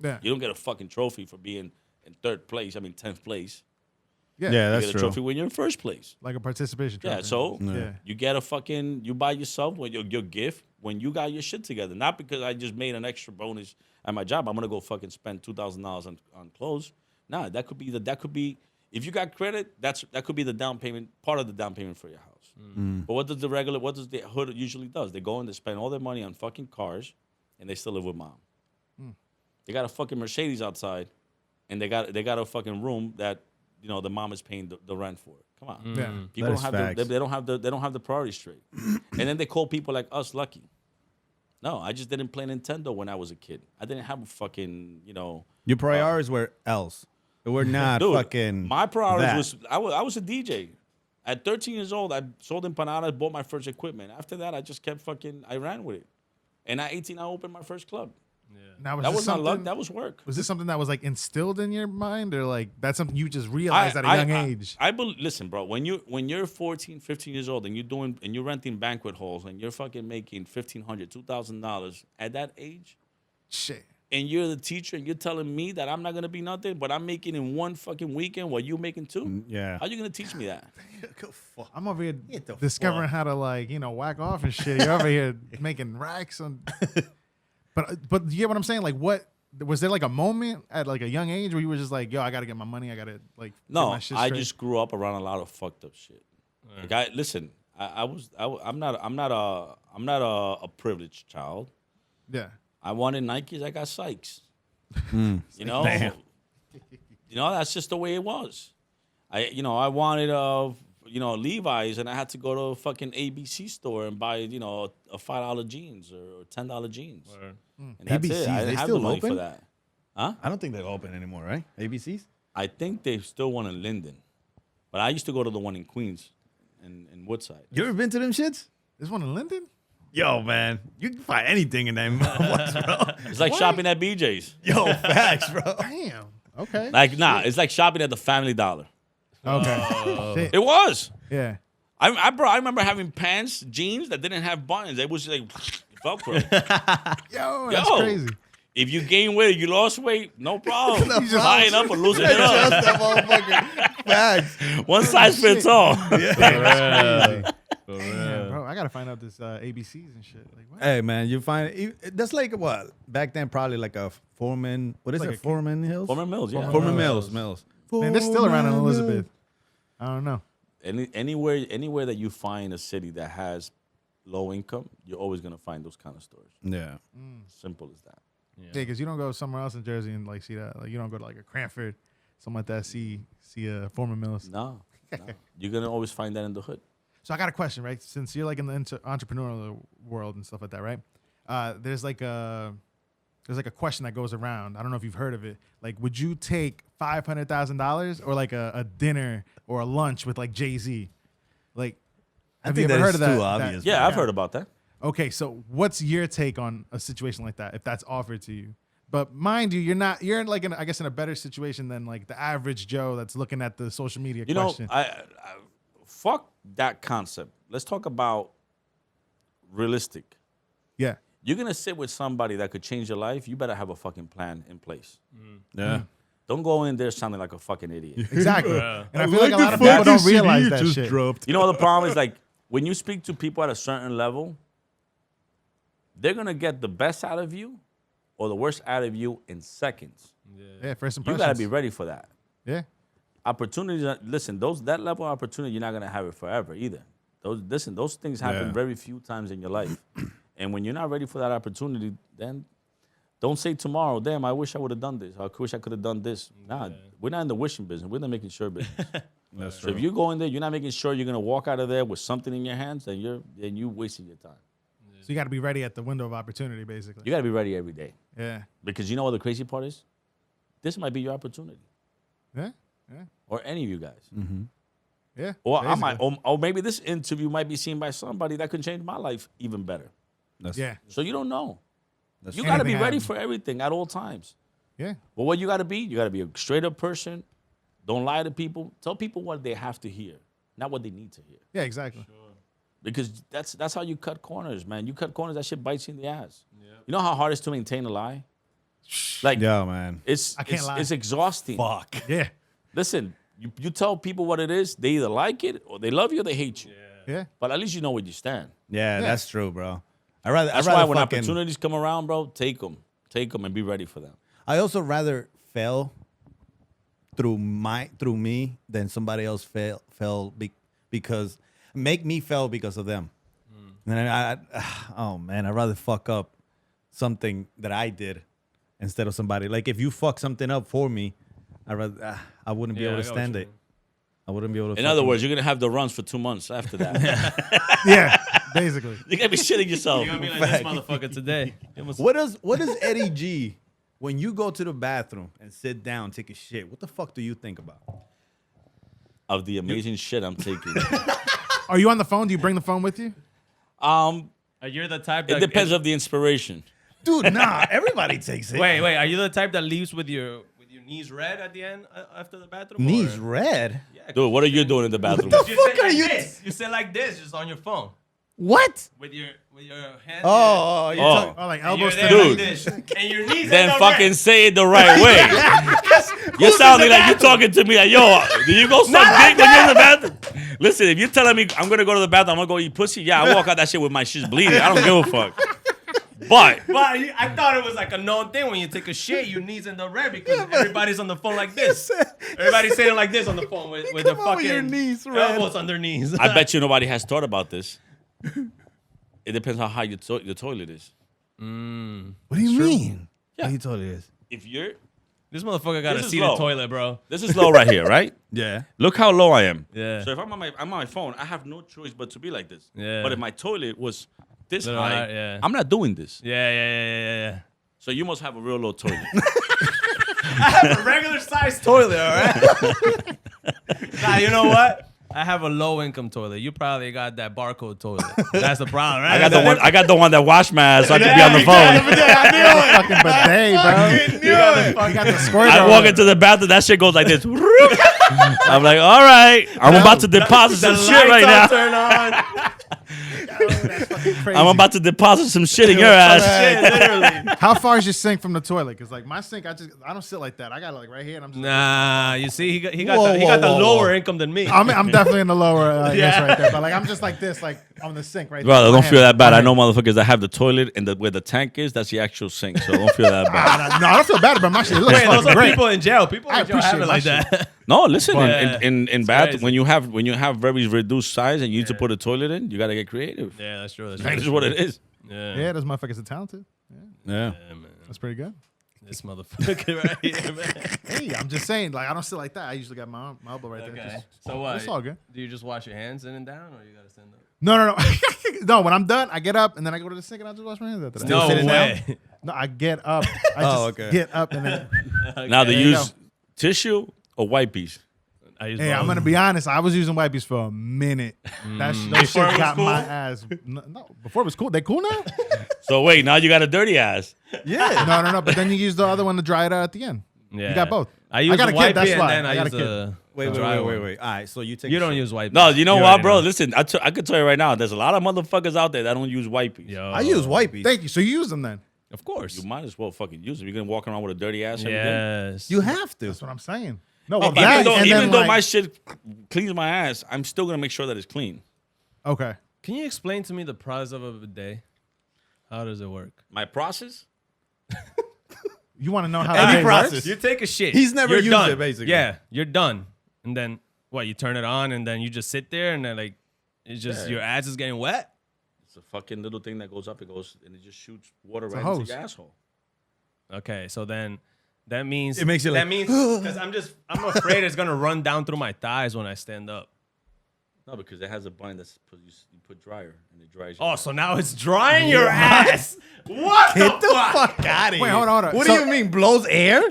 Yeah. You don't get a fucking trophy for being in 10th place. Yeah. Yeah, You that's get a true. trophy when you're in first place. Like a participation trophy. Yeah, so Yeah. you get you buy yourself your gift when you got your shit together. Not because I just made an extra bonus at my job, I'm gonna go fucking spend $2,000 on clothes. Nah, that could be if you got credit, that could be the down payment, part of the down payment for your house. But what does the hood usually does? They go and they spend all their money on fucking cars, and they still live with mom. They got a fucking Mercedes outside, and they got a fucking room that the mom is paying the rent for. Come on, Yeah. people That don't is have facts. they don't have the priorities straight, and then they call people like us lucky. No, I just didn't play Nintendo when I was a kid. I didn't have a fucking Your priorities were else. They were not Dude, fucking. my priorities that. was I was a DJ. At 13 years old, I sold empanadas, bought my first equipment. After that, I just kept I ran with it. And at 18, I opened my first club. Now, That this was not luck. something- That was work. Was this something that was like instilled in your mind, or like that's something you just realized at a young age? Listen, bro. When you're 14, 15 years old, and you're renting banquet halls, and you're fucking making $1,500, $2,000 at that age, Shit. and you're the teacher, and you're telling me that I'm not gonna be nothing, but I'm making in one fucking weekend what you making two. Yeah. How you gonna teach me that? I'm over here the discovering how to whack off and shit. You're over here making racks on. But you get what I'm saying? Like, what was there like a moment at like a young age where you were just like, yo, I gotta get my money, I gotta like get No, my shit I straight? just grew up around a lot of fucked up shit. Like I'm not a privileged child. yeah. I wanted Nikes, I got Sykes. Mm. Damn. That's just the way it was. I wanted Levi's, and I had to go to a fucking ABC store and buy a $5 jeans or $10 jeans. And that's it. ABCs, I they didn't have still the money open? for that. Huh? I don't think they're open anymore, right? ABCs? I think they still one in Linden, but I used to go to the one in Queens and Woodside. You ever been to them shits? This one in Linden? Yo, man. You can find anything in them motherfuckers, bro. It's like shopping at BJ's. Yo, facts, bro. Damn. Okay. It's like shopping at the Family Dollar. Okay. Shit. It was. Yeah. I remember having pants, jeans that didn't have buttons. It was like Velcro. Yo, that's Yo. crazy. If you gain weight, you lost weight, no problem. You just- Tying up or losing it up. Just that motherfucker. Facts. One size fits all. Damn, bro, I gotta find out this ABCs and shit. Like, what? Hey, man, you find that's like what? Back then, probably like a Foreman. What is Like it? a- Foreman Hills? Foreman Mills, yeah. Foreman Mills. Man, they're still around in Foreman Mills. Elizabeth. I don't know. Anywhere that you find a city that has low income, you're always gonna find those kind of stores. Yeah. Simple as that. Yeah, because you don't go somewhere else in Jersey and like see that. Like you don't go to like a Cranford, something like that. See Foreman Mills. No. You're gonna always find that in the hood. So I got a question, right? Since you're like in the entrepreneurial world and stuff like that, right? There's like a question that goes around. I don't know if you've heard of it. Like, would you take $500,000 or like a dinner or a lunch with like Jay-Z? Like, have you ever heard of that? Too obvious. Yeah, I've heard about that. Okay, so what's your take on a situation like that if that's offered to you? But mind you, you're like in, I guess, in a better situation than like the average Joe that's looking at the social media question. I fuck that concept. Let's talk about realistic. Yeah. You're gonna sit with somebody that could change your life. You better have a fucking plan in place. Yeah. Don't go in there sounding like a fucking idiot. Exactly. And I feel like a lot of people don't realize that shit. Dropped. You know what the problem is? Like when you speak to people at a certain level, they're gonna get the best out of you or the worst out of you in seconds. Yeah, first You impressions. gotta be ready for that. Yeah. Opportunities. Listen, that level of opportunity, you're not gonna have it forever either. Those things happen Yeah. very few times in your life, and when you're not ready for that opportunity, then don't say tomorrow. Damn, I wish I would have done this. I wish I could have done this. Nah, we're not in the wishing business. We're in the making sure business. That's So if you go in there, you're not making sure you're gonna walk out of there with something in your hands, then you wasting your time. So you got to be ready at the window of opportunity, basically. You gotta be ready every day Yeah. because you know what the crazy part is? This might be your opportunity, Yeah. Yeah. or any of you guys. Yeah. Or I basically. might, or maybe this interview might be seen by somebody that could change my life even better. Yeah. So you don't know. That's You true. got to be Anything ready happens. for everything at all times. Yeah. But what you got to be a straight up person. Don't lie to people. Tell people what they have to hear, not what they need to hear. Yeah, exactly. Because that's how you cut corners, man. You cut corners, that shit bites you in the ass. You know how hard it is to maintain a lie? Like, Yeah, man. it's I can't lie. it's exhausting. Fuck. Yeah. Listen, you tell people what it is, they either like it or they love you or they hate you. Yeah. But at least you know where you stand. Yeah, that's true, bro. That's why when opportunities come around, bro, take them and be ready for them. I also rather fail through me than somebody else fail because make me fail because of them. And then oh man, I'd rather fuck up something that I did instead of somebody. Like if you fuck something up for me, I wouldn't be able to stand it. I wouldn't be able to. In other words, you're gonna have the runs for 2 months after that. Yeah. Basically. You're gonna be shitting yourself. You're gonna be like this motherfucker today. what does Eddy G when you go to the bathroom and sit down, take a shit? What the fuck do you think about? Of the amazing shit I'm taking. Are you on the phone? Do you bring the phone with you? You're the type It that depends of the inspiration. Dude, nah, everybody takes it. Wait, are you the type that leaves with your knees red at the end after the bathroom? Knees or? red? Yeah, Dude, what are you doing in the bathroom? What the You fuck sit are like you? this. You sit like this, just on your phone What? with your hands. Oh, you're Oh. talking. Oh, like And elbows you're to there Dude. like this, and your knees. Then ain't fucking red. say it the right way. You're sounding like you're talking to me like, yo, do you go suck dick when you're in the bathroom? Listen, if you're telling me I'm gonna go to the bathroom, I'm gonna go eat pussy, yeah, I walk out that shit with my shit bleeding. I don't give a fuck. But I thought it was like a known thing when you take a shit, your knees in the red because everybody's on the phone like this. Everybody's sitting like this on the phone with their Come on fucking with your knees red. elbows on their knees. I bet you nobody has thought about this. It depends how high your toilet is. What do you mean? Yeah. What you told you this? If you're, This motherfucker got This a is seated low. toilet, bro. this is low right here, right? Yeah. Look how low I am. Yeah. So if I'm on my phone, I have no choice but to be like this. Yeah. But if my toilet was this Little high, high, yeah. I'm not doing this. Yeah. So you must have a real low toilet. I have a regular sized toilet, all right? Nah, you know what? I have a low income toilet. You probably got that Barcode toilet. That's the problem, right? I got the one that wash my ass so I can be on the phone. Fucking bidet, bro. You got the squirt. I walk into the bathroom, that shit goes like this. I'm like, all right, I'm about to deposit some shit right now. Turn on. I'm about to deposit some shit in your ass. Shit, literally. How far is your sink from the toilet? Because like my sink, I don't sit like that. I got it like right here, and I'm just. Nah, you see, he got Whoa, the whoa, lower whoa. income than me. I'm definitely in the lower, I guess, Yeah. right there. But like I'm just like this, like on the sink right Brother, there. don't My feel hand. that bad. My I know hand. motherfuckers that have the toilet and where the tank is, that's the actual sink. So don't feel that bad. No, I don't feel bad about my shit. It looks Wait, those fucking are great. people in jail. People I in jail have appreciate it like my shit. that. No, listen, Yeah. in bath crazy. when you have very reduced size and you need to put a toilet in, you gotta get creative. Yeah, that's true. That is what it is. Yeah. Yeah, those motherfuckers are talented. Yeah. Yeah, man. That's pretty good. This motherfucker right here, man. Hey, I'm just saying, like I don't sit like that. I usually got my elbow right there. Okay. Just- So what? It's all good. Do you just wash your hands in and down, or you gotta stand up? No. No, when I'm done, I get up and then I go to the sink and I just wash my hands after that. No sitting way. No, I get up. I just get up and then. Now they There you use tissue or wipes. I use Hey, I'm both. gonna be honest. I was using wipes for a minute. That those Before it shit was got cool? my ass. No, before it was cool. They cool now? So wait, now you got a dirty ass. Yeah. No. But then you use the other one to dry it out at the end. Yeah. You got both. I use got a the kid, that's wipey why. and then I I got a use kid. the Wait. dry one. All right, so you take. You a don't shit. use wipes. No, you know what, already bro? know. Listen, I could tell you right now, there's a lot of motherfuckers out there that don't use wipes. Yo. I use wipes. Thank you. So you use them then. Of course. You might as well fucking use them. You're gonna walk around with a dirty ass every day. Yes. You have to. That's what I'm saying. No, well, Even that, though, and even then though like, my shit cleans my ass, I'm still gonna make sure that it's clean. okay. Can you explain to me the process of a bidet? How does it work? My process? You want to know how Any that process. works? You take a shit. He's never you're used done. it, basically. Yeah, you're done. And then what? You turn it on, and then you just sit there, and then like it's just Yeah. your ass is getting wet. It's a fucking little thing that goes up. It goes and it just shoots water a right hose. into your asshole. Okay, so then that means It makes you that like, means because I'm afraid it's gonna run down through my thighs when I stand up. No, because it has a button that's you put dryer and it dries. your Oh, ass. so now it's drying your ass. What Get the the fuck? fuck out of here. Wait, hold on. What So- do you mean blows air?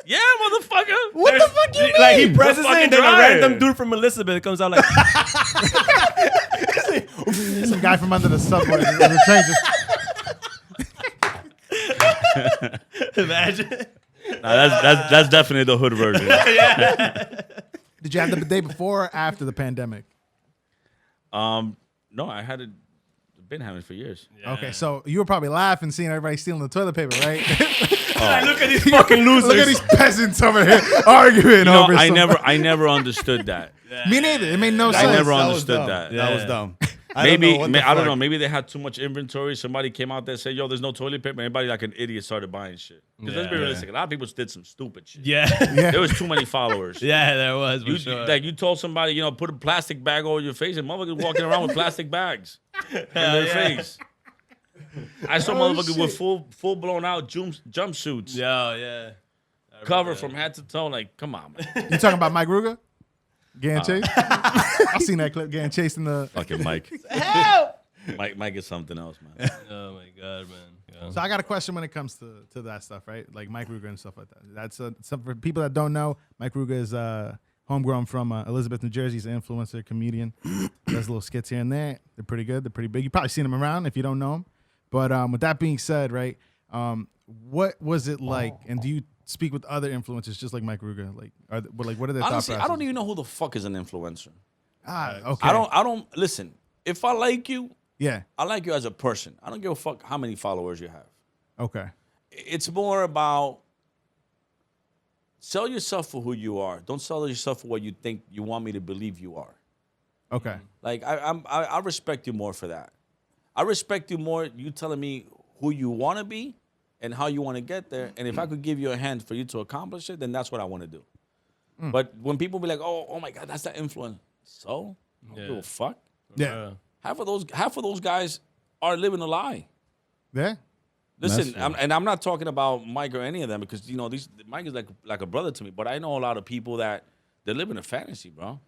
Yeah, motherfucker. What the fuck you mean? Like he presses it, fucking and then a dryer. random dude from Elizabeth comes out like, Some guy from under the subway or the train just imagine. Nah, that's definitely the hood version. Did you have the day before or after the pandemic? No, I had it. Been having it for years. Okay, so you were probably laughing seeing everybody stealing the toilet paper, right? Look at these fucking losers. Look at these peasants over here arguing You know, over something. I never understood that. Me neither. It made no I sense. never That was understood dumb. that. That was dumb. Maybe what the I don't fuck. know. Maybe they had too much inventory. Somebody came out there and said, "Yo, there's no toilet paper." Everybody like an idiot started buying shit. Because let's be Yeah. realistic. A lot of people did some stupid shit. Yeah. There was too many followers. Yeah, there was. For You, sure. like you told somebody, put a plastic bag over your face, and motherfuckers walking around with plastic bags in their face. I saw motherfuckers with full blown out jumpsuits, yeah. covered from head to toe. Like, come on, man. You talking about Mike Ruger? Getting chased? I seen that clip getting chased in the. Fucking Mike. Mike is something else, man. Oh my god, man. Yeah. So I got a question when it comes to that stuff, right? Like Mike Ruger and stuff like that. That's some for people that don't know. Mike Ruger is homegrown from Elizabeth, New Jersey. He's an influencer, comedian. Does little skits here and there. They're pretty good. They're pretty big. You probably seen him around if you don't know him. But with that being said, right? What was it like? And do you speak with other influencers just like Mike Ruger? Like, what are their thought Honestly, I processes? don't even know who the fuck is an influencer. Okay. I don't listen. If I like you, Yeah. I like you as a person. I don't give a fuck how many followers you have. Okay. It's more about sell yourself for who you are. Don't sell yourself for what you think you want me to believe you are. Okay. Like I respect you more for that. I respect you more. You telling me who you want to be and how you want to get there. And if I could give you a hand for you to accomplish it, then that's what I want to do. But when people be like, oh my God, that's that influence. So I don't give a fuck. Yeah. Half of those guys are living a lie. Yeah. Listen, I'm not talking about Mike or any of them because Mike is like a brother to me. But I know a lot of people that they're living a fantasy, bro.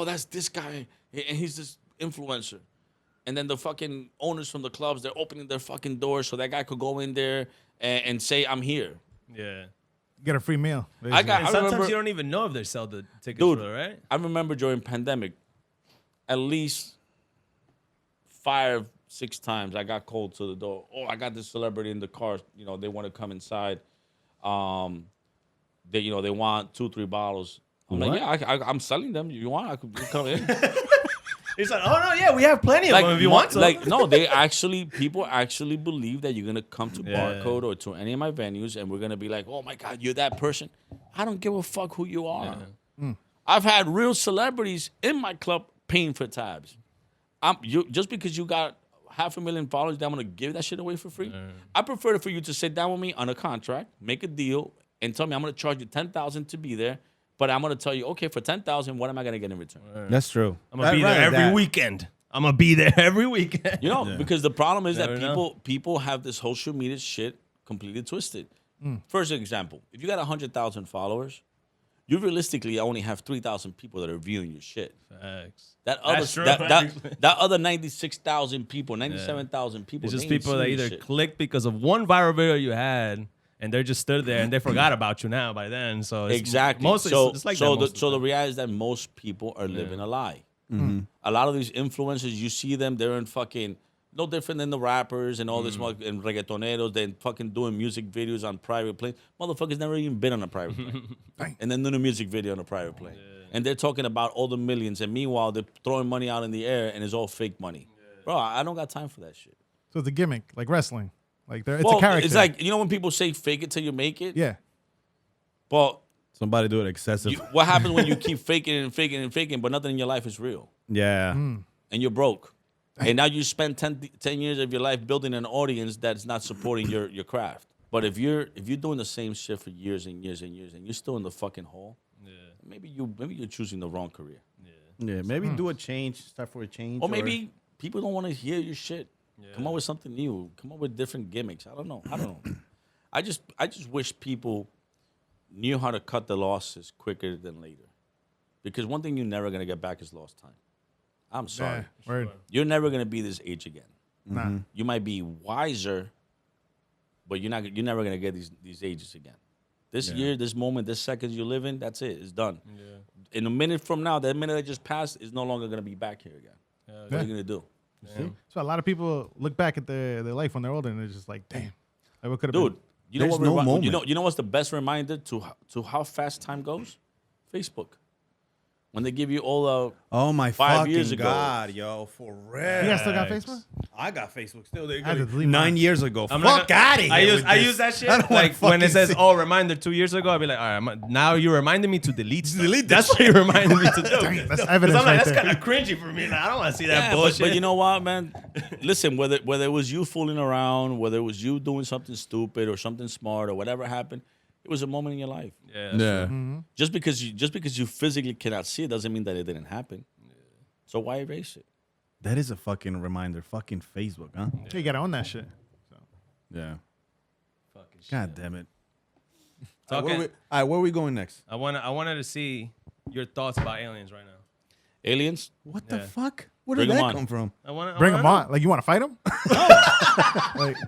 That's this guy and he's this influencer, and then the fucking owners from the clubs, they're opening their fucking doors so that guy could go in there and say I'm here. Yeah. Get a free meal. And I sometimes remember, you don't even know if they sell the tickets Dude, for it, right? I remember during pandemic, at least 5-6 times I got called to the door. Oh, I got this celebrity in the car. They want to come inside. They want 2-3 bottles. I'm like, yeah, I'm selling them. You want? I could come in. He's like, oh no, yeah, we have plenty of them if you want some. No, people actually believe that you're gonna come to Barcode or to any of my venues, and we're gonna be like, oh my God, you're that person. I don't give a fuck who you are. I've had real celebrities in my club paying for tabs. Just because you got 500,000 followers, that I'm gonna give that shit away for free. I prefer for you to sit down with me on a contract, make a deal, and tell me I'm gonna charge you $10,000 to be there. But I'm gonna tell you, okay, for $10,000, what am I gonna get in return? That's true. I'm gonna be there every weekend. I'm gonna be there every weekend. Because the problem is that Never know. people have this social media shit completely twisted. First example, if you got 100,000 followers, you realistically only have 3,000 people that are viewing your shit. Facts. That other That's true, that other 96,000 people, 97,000 people. It's just they ain't people that seeing either shit. clicked because of one viral video you had, and they're just stood there and they forgot about you now by then. So it's Exactly. Mostly, so it's like so that most of the reality is that most people are living a lie. Mm-hmm. A lot of these influencers, you see them, they're in fucking no different than the rappers and all this and reggaetoneros. They're fucking doing music videos on private planes. Motherfuckers never even been on a private plane, and then doing a music video on a private plane. And they're talking about all the millions, and meanwhile they're throwing money out in the air, and it's all fake money. Bro, I don't got time for that shit. So it's a gimmick, like wrestling. Like it's a character. It's like, you know when people say fake it till you make it? yeah. Well, Somebody do it excessive. what happens when you keep faking and faking and faking, but nothing in your life is real? yeah. And you're broke. And now you spend 10 years of your life building an audience that's not supporting your craft. But if you're doing the same shit for years and years and years and you're still in the fucking hole, maybe you're choosing the wrong career. Yeah. Maybe do a change. Start for a change. Or maybe people don't want to hear your shit. Come up with something new. Come up with different gimmicks. I don't know. I just wish people knew how to cut the losses quicker than later. Because one thing you're never gonna get back is lost time. I'm sorry. Yeah. Word. You're never gonna be this age again. Nah. You might be wiser, but you're never gonna get these ages again. This year, this moment, this second you live in, that's it. It's done. Yeah. In a minute from now, that minute that just passed is no longer gonna be back here again. What are you gonna do? So a lot of people look back at their life when they're older and they're just like, damn, like what could have Dude, been. you know There's what? no moment. You know what's the best reminder to how fast time goes? Facebook. When they give you all the Oh my 5 fucking years ago. God, yo, for real. You guys still got Facebook? I got Facebook still. They I had to delete 9 mine. years ago. I'm Fuck not out of here. I use that shit. I don't wanna Like when it fucking says, see- "Oh, reminder 2 years ago," I'll be like, "All right, now you're reminding me to delete. Stuff. That's what you're reminding me to do." That's 'Cause evidence I'm like, right that's there. kind of cringy for me. I don't want to see that Yeah, bullshit. but you know what, man? Listen, whether it was you fooling around, whether it was you doing something stupid or something smart or whatever happened, it was a moment in your life. yeah, Just because you physically cannot see it doesn't mean that it didn't happen. So why erase it? That is a fucking reminder. Fucking Facebook, huh? Yeah, you gotta own that shit. Yeah. fucking shit. God damn it. Talking, All right, where are we going next? I wanted to see your thoughts about aliens right now. Aliens? What the Yeah. fuck? Where Bring did 'em that on. come from? Bring them on. Like you want to fight them?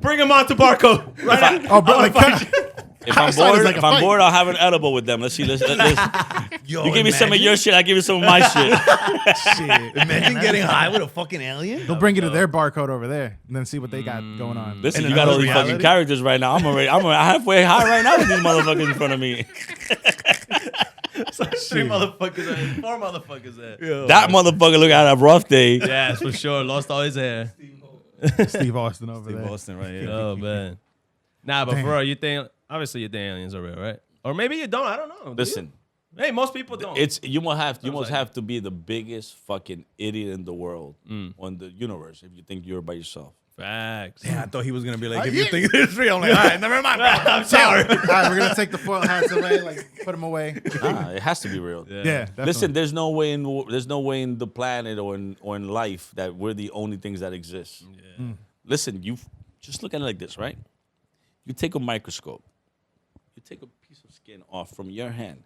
Bring them on to Barcode. Right now. Oh, bro, like If I'm Outside is bored, like a if I'm fight. bored, I'll have an edible with them. Let's see. Let's Yo, you give me some of your shit, I give you some of my shit. shit. Imagine getting high with a fucking alien. They'll bring you to their barcode over there and then see what they got going on. Listen, In you got all another these fucking reality? characters right now. I'm halfway high right now with these motherfuckers in front of me. Three motherfuckers there. 4 motherfuckers there. That motherfucker look at a rough day. Yes, for sure. Lost all his hair. Steve Austin over Steve there. Austin right here. Oh man. Nah, but Damn. for real, you think aliens are real, right? Or maybe you don't. I don't know. Do you? Listen, Hey, most people don't. you must like- have to be the biggest fucking idiot in the world on the universe if you think you're by yourself. Facts. Yeah, I thought he was gonna be like, if yeah. you think it's real, I'm like, all right, never mind, bro. I'm sorry. All right, we're gonna take the foil hats away, like put them away. It has to be real. Yeah. Definitely. Listen, there's no way in the planet or in life that we're the only things that exist. Listen, you just look at it like this, right? You take a microscope, you take a piece of skin off from your hand.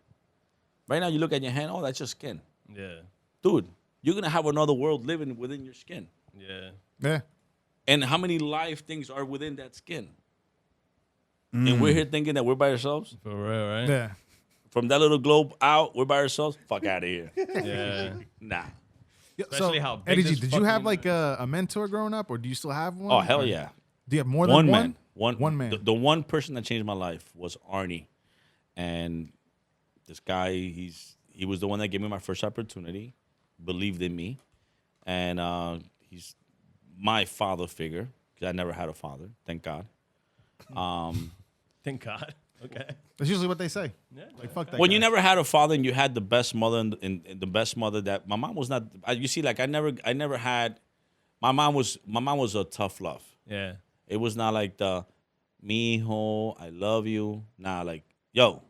Right now, you look at your hand, oh, that's your skin. Yeah. Dude, you're gonna have another world living within your skin. Yeah. Yeah. And how many live things are within that skin? And we're here thinking that we're by ourselves? For real, right? Yeah. From that little globe out, we're by ourselves? Fuck out of here. Yeah. Nah. Especially how big Eddie G, this did you have fucking- like a mentor growing up, or do you still have one? Oh, hell Or yeah. Do you have more than One one? man. One man. The one person that changed my life was Arnie. And this guy, he was the one that gave me my first opportunity, believed in me. And he's my father figure, because I never had a father, thank God. Thank God. Okay. That's usually what they say. Yeah. Like fuck that. When guy. you never had a father and you had the best mother and the best mother that my mom was not. You see, like I never had. My mom was a tough love. Yeah. It was not like the mijo, I love you. Nah, like yo,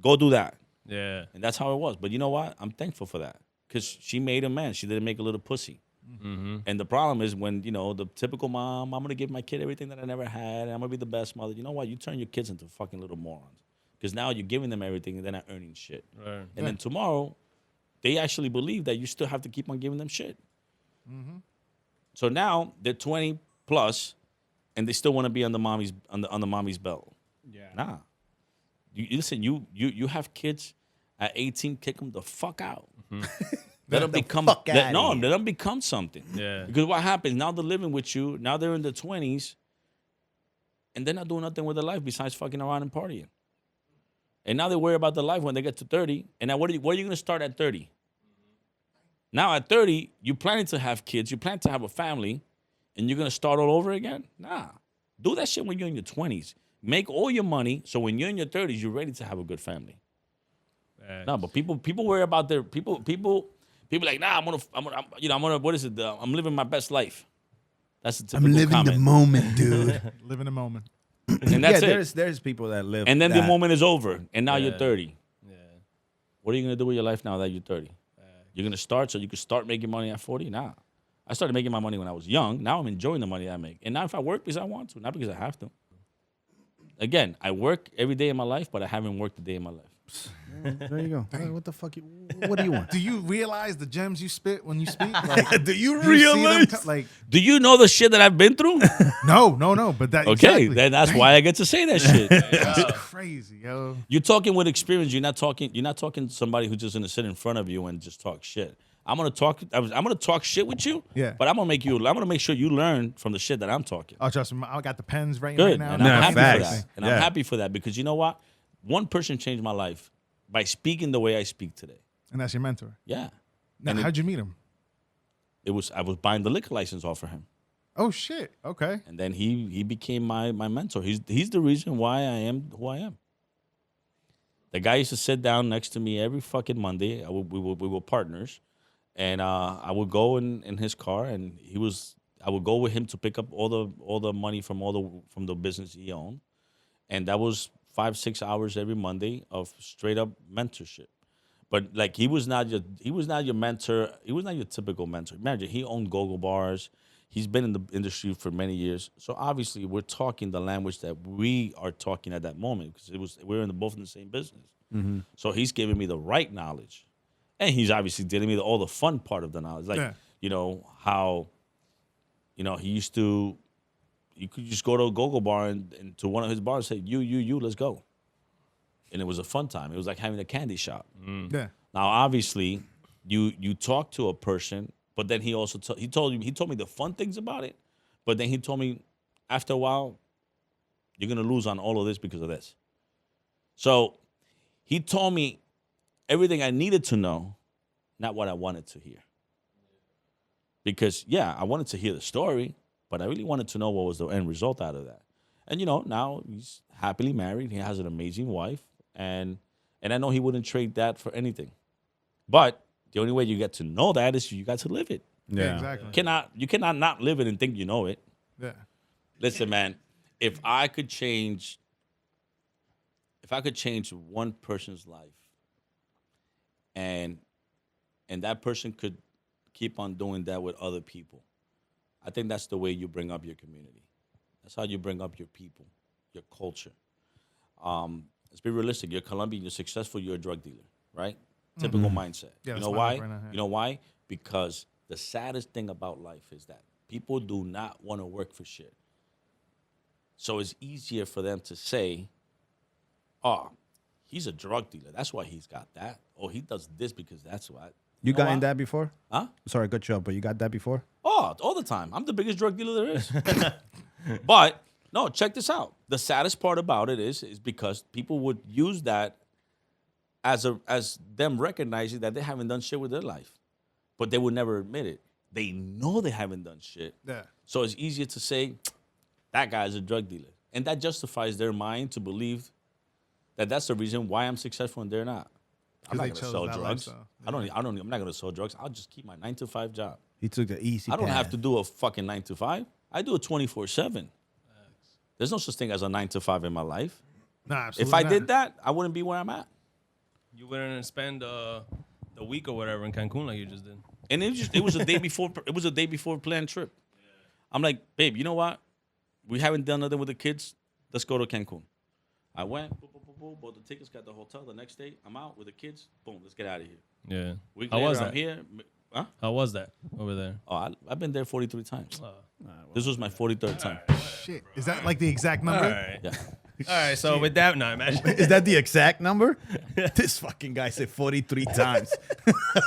go do that, Yeah. and that's how it was. But you know what? I'm thankful for that because she made a man. She didn't make a little pussy. And the problem is when, the typical mom, I'm going to give my kid everything that I never had. I'm going to be the best mother. You know what? You turn your kids into fucking little morons. Because now you're giving them everything and they're not earning shit. Right. And then tomorrow, they actually believe that you still have to keep on giving them shit. So now they're 20 plus, and they still want to be on the mommy's belt. Yeah. Nah. You listen. You have kids at 18. Kick them the fuck out. Let them become. Let them become something. Yeah. Because what happens now? They're living with you. Now they're in their 20s, and they're not doing nothing with their life besides fucking around and partying. And now they worry about their life when they get to 30. And now what are you going to start at 30? Now at 30, you're planning to have kids. You plan to have a family. And you're going to start all over again? Nah. Do that shit when you're in your 20s. Make all your money so when you're in your 30s, you're ready to have a good family. No, but people worry about their people like, nah, I'm living my best life. That's the typical I'm living comment. the moment, dude. Live in the moment. And that's it. There's people that live. And then that. the moment is over, and now you're 30. Yeah. What are you gonna do with your life now that you're 30? You're gonna start so you can start making money at 40? Nah. I started making my money when I was young. Now I'm enjoying the money I make. And now if I work because I want to, not because I have to. Again, I work every day in my life, but I haven't worked a day in my life. There you go. What the fuck? What do you want? Do you realize the gems you spit when you speak? Like, Do you do you see them realize? like, Do you know the shit that I've been through? no, but that Okay, exactly. then that's why I get to say that shit. That's crazy, yo. You're talking with experience. You're not talking to somebody who's just gonna sit in front of you and just talk shit. I'm gonna talk shit with you. Yeah. But I'm gonna make sure you learn from the shit that I'm talking. Oh, trust me, I got the pens right Good. now. And Nah, I'm happy facts. for that. And Yeah. I'm happy for that because you know what? One person changed my life by speaking the way I speak today. And that's your mentor. Yeah. Now, And how'd you meet him? I was buying the liquor license off of him. Oh shit. Okay. And then he became my mentor. He's the reason why I am who I am. The guy used to sit down next to me every fucking Monday. We were partners. And I would go in his car, and I would go with him to pick up all the money from the business he owned, and that was 5-6 hours every Monday of straight up mentorship. But like he was not your mentor. He was not your typical mentor. Imagine he owned go-go bars. He's been in the industry for many years. So obviously we're talking the language that we are talking at that moment because we're both in the same business. Mm-hmm. So he's giving me the right knowledge. And he's obviously dealing with all the fun part of the knowledge. Like, how, he used to, you could just go to a go-go bar and to one of his bars and say, you, let's go. And it was a fun time. It was like having a candy shop. Yeah. Now, obviously, you talk to a person, but then he also he told me the fun things about it, but then he told me after a while, you're going to lose on all of this because of this. So he told me everything I needed to know, not what I wanted to hear. Because, I wanted to hear the story, but I really wanted to know what was the end result out of that. And, now he's happily married. He has an amazing wife. And I know he wouldn't trade that for anything. But the only way you get to know that is you got to live it. Yeah, exactly. You cannot not live it and think you know it. Yeah. Listen, man, if I could change one person's life, and that person could keep on doing that with other people, I think that's the way you bring up your community. That's how you bring up your people, your culture. Let's be realistic. You're Colombian, you're successful, you're a drug dealer, right? Typical mindset. Yeah, you that's know my why? life right now, yeah. You know why? Because the saddest thing about life is that people do not want to work for shit. So it's easier for them to say, oh, he's a drug dealer. That's why he's got that. Or he does this because that's why. You know gotten why? that before? Huh? Sorry, I cut you up, but you got that before? Oh, all the time. I'm the biggest drug dealer there is. But no, check this out. The saddest part about it is because people would use that as them recognizing that they haven't done shit with their life, but they would never admit it. They know they haven't done shit. Yeah. So it's easier to say that guy's a drug dealer, and that justifies their mind to believe that that's the reason why I'm successful and they're not. I'm not they going to chose sell that drugs. lifestyle. I'm not going to sell drugs. I'll just keep my 9-to-5 job. He took the easy I don't path. have to do a fucking 9-to-5. I do it 24/7. There's no such thing as a 9-to-5 in my life. Nah, absolutely If I not. did that, I wouldn't be where I'm at. You wouldn't spend the week or whatever in Cancun like you just did. And it was a day before. It was a day before planned trip. I'm like, babe, you know what? We haven't done nothing with the kids. Let's go to Cancun. I went, bought the tickets, got the hotel. The next day, I'm out with the kids. Boom, let's get out of here. Yeah. Week How later, was I'm that? here. Huh? How was that over there? Oh, I've been there 43 times. This was my 43rd time. Shit. Is that like the exact number? All right. Yeah. All right. So with that, no, imagine. Is that the exact number? This fucking guy said 43 times.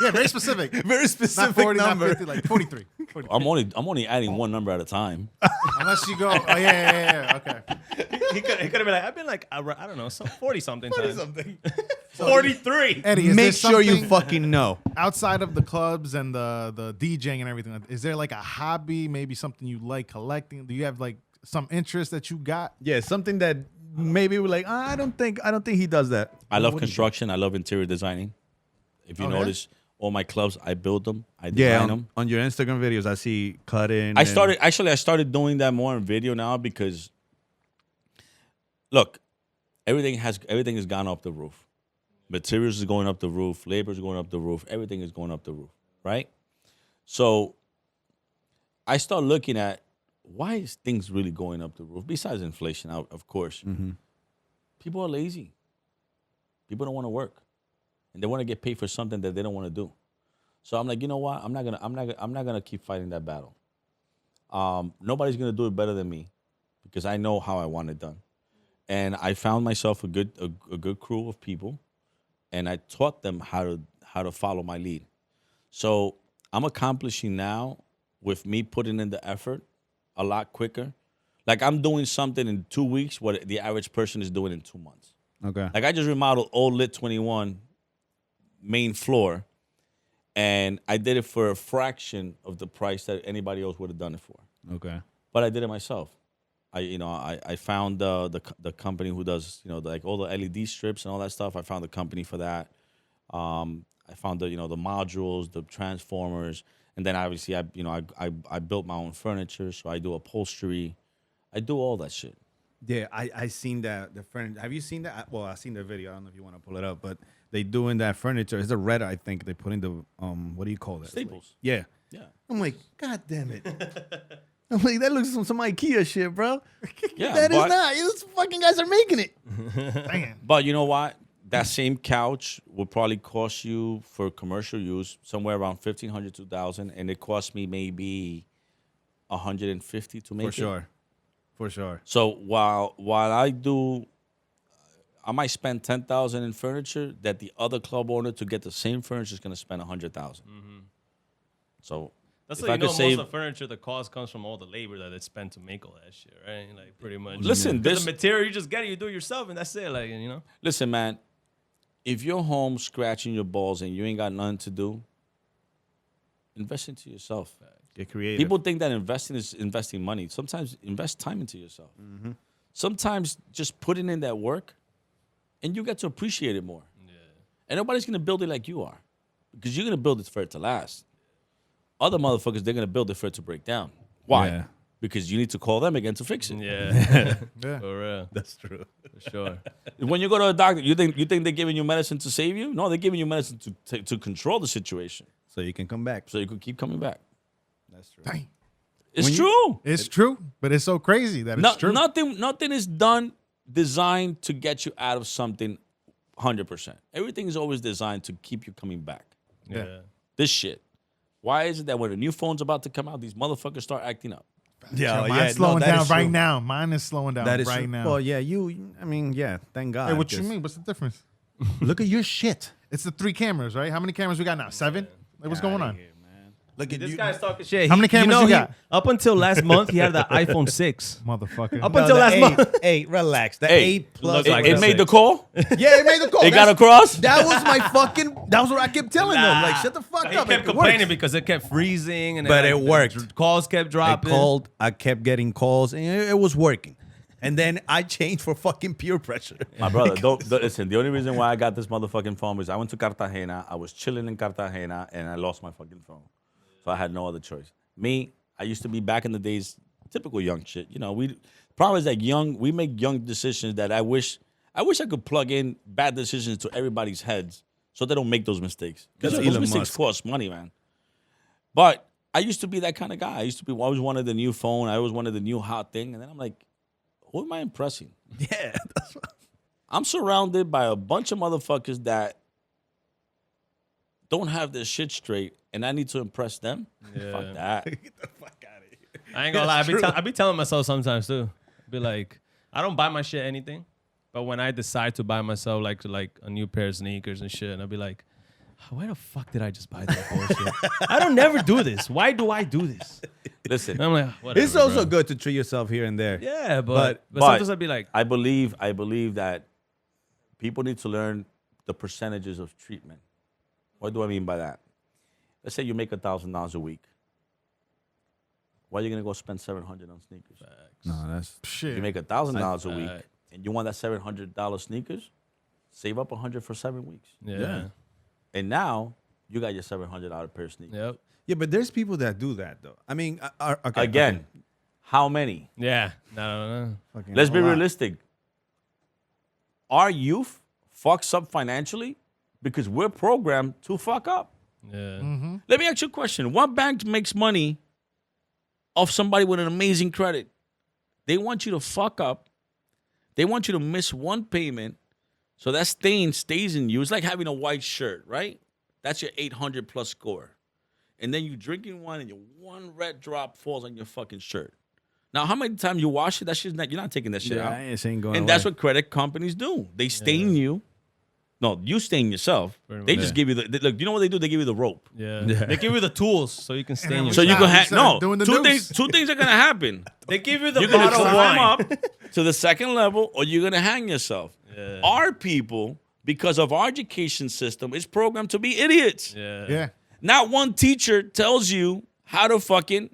Yeah, very specific. Very Not specific 40, number. not 50, like 43. 43. I'm only adding one number at a time. Unless you go, oh, yeah. Okay. He could have been like, I've been like, I don't know, 40 something times. Something. 43. Eddie, is Make there sure you something fucking know. outside of the clubs and the DJing and everything, is there like a hobby, maybe something you like collecting? Do you have like some interest that you got? Yeah, something that maybe we're like, I don't think he does that. I love What do you construction. I love interior designing. If you Oh, yeah? notice, all my clubs, I build them. I design them. on your Instagram videos, I see cutting. I started doing that more in video now because, look, everything has gone up the roof. Materials is going up the roof. Labor is going up the roof. Everything is going up the roof, right? So I start looking at why is things really going up the roof? Besides inflation, of course. People are lazy. People don't want to work, and they want to get paid for something that they don't want to do. So I'm like, you know what? I'm not gonna keep fighting that battle. Nobody's gonna do it better than me, because I know how I want it done, and I found myself a good crew of people, and I taught them how to follow my lead. So I'm accomplishing now with me putting in the effort a lot quicker. Like I'm doing something in 2 weeks what the average person is doing in 2 months. Okay. Like I just remodeled old Lit 21 main floor, and I did it for a fraction of the price that anybody else would have done it for. Okay. But I did it myself. I found the company who does like all the LED strips and all that stuff. I found the company for that. I found the modules, the transformers, and then obviously I built my own furniture, so I do upholstery. I do all that shit. Yeah, I seen that the furniture. Have you seen that? Well, I seen the video. I don't know if you want to pull it up, but they doing that furniture. It's a red, I think. They put in the what do you call that? Staples. Yeah. Yeah. I'm like, God damn it. I'm like, that looks like some IKEA shit, bro. Yeah, That is but- not. Those fucking guys are making it. Damn. But you know what? That same couch would probably cost you for commercial use somewhere around $1,500 to $2,000, and it cost me maybe $150 to make it. For sure. So while I might spend $10,000 in furniture, that the other club owner to get the same furniture is going to spend $100,000. So That's if how I you know could most save- of the furniture, the cost comes from all the labor that it's spent to make all that shit, right? Like pretty much. Listen, 'Cause this the material you just get it, you do it yourself, and that's it. Like listen, man. If you're home scratching your balls and you ain't got nothing to do, invest into yourself. Get creative. People think that investing is investing money. Sometimes invest time into yourself. Sometimes just putting in that work, and you get to appreciate it more. Yeah. And nobody's gonna build it like you are, because you're gonna build it for it to last. Other motherfuckers, they're gonna build it for it to break down. Why? Yeah. Because you need to call them again to fix it. yeah, Yeah. for real, That's true. for sure. When you go to a doctor, you think they're giving you medicine to save you? No, they're giving you medicine to control the situation, So you can come back. so you can keep coming back. That's true. Dang. It's true. It's true, but it's so crazy that it's true. Nothing is designed to get you out of something 100%. Everything is always designed to keep you coming back. Yeah. This shit. Why is it that when a new phone's about to come out, these motherfuckers start acting up? Yeah, Mine's slowing down right now. Mine is slowing down That is right true. now. Well, yeah, I mean, yeah, thank God. Hey, what you 'cause- mean? What's the difference? Look at your shit. It's the 3 cameras, right? How many cameras we got now? 7? Like, what's going on? Look at This you. guy's talking shit. How many cameras you got? Up until last month, he had the iPhone 6. Motherfucker. Up No, until the last 8, month. 8, relax. The Hey, 8 plus. look It, like it a made the six. call? Yeah, it made the call. It got That's- across? That was my fucking. That was what I kept telling them. Like, shut the fuck He up. kept It complaining works. because it kept freezing, and But then, it worked. Calls kept I dropping. called. I kept getting calls, and it was working. And then I changed for fucking peer pressure. My brother, listen, the only reason why I got this motherfucking phone was I went to Cartagena. I was chilling in Cartagena, and I lost my fucking phone. So I had no other choice. Me, I used to be back in the days, typical young shit. Problem is that we make young decisions that I wish I could plug in bad decisions to everybody's heads so they don't make those mistakes. Because That's those Elon mistakes Musk. cost money, man. But I used to be that kind of guy. I used to be always wanted the new phone. I always wanted the new hot thing. And then I'm like, who am I impressing? Yeah. That's what, I'm surrounded by a bunch of motherfuckers that don't have their shit straight, and I need to impress them. Yeah. Fuck that. get the fuck out of here. I ain't gonna lie. I be telling myself sometimes too. Be like, I don't buy my shit anything, but when I decide to buy myself like a new pair of sneakers and shit, and I'll be like, why the fuck did I just buy that bullshit? I don't never do this. Why do I do this? Listen, And I'm like, whatever, It's also bro. good to treat yourself here and there. Yeah, but but sometimes I'd be like, I believe that people need to learn the percentages of treatment. What do I mean by that? Let's say you make $1,000 a week. Why are you gonna go spend $700 on sneakers? No, that's Shit. You make $1,000 a week, Fact. and you want that $700 sneakers. Save up $100 for 7 weeks, yeah. and now you got your $700 pair of sneakers. Yep. yeah, but there's people that do that though. I mean, okay, Again, okay. how many? Yeah. No. Fucking Let's a be lot. realistic. Our youth fucks up financially because we're programmed to fuck up. Yeah. Let me ask you a question. What bank makes money off somebody with an amazing credit? They want you to fuck up. They want you to miss one payment so that stain stays in you. It's like having a white shirt, right? That's your 800 plus score. And then you drinking one and your one red drop falls on your fucking shirt. Now, how many times you wash it? That shit's not, you're not taking that shit Yeah, out. it ain't going And that's away. what credit companies do. They stain you. No, you stain yourself. Pretty They much. just give you the look. You know what they do? They give you the rope. Yeah. They give you the tools so you can stay in your So you Wow, can you have started doing the two noose. things. Two things are gonna happen. They give you the You're gonna bottle of climb wine. up to the second level, or you're gonna hang yourself. Yeah. Our people, because of our education system, is programmed to be idiots. Yeah. Not one teacher tells you how to fucking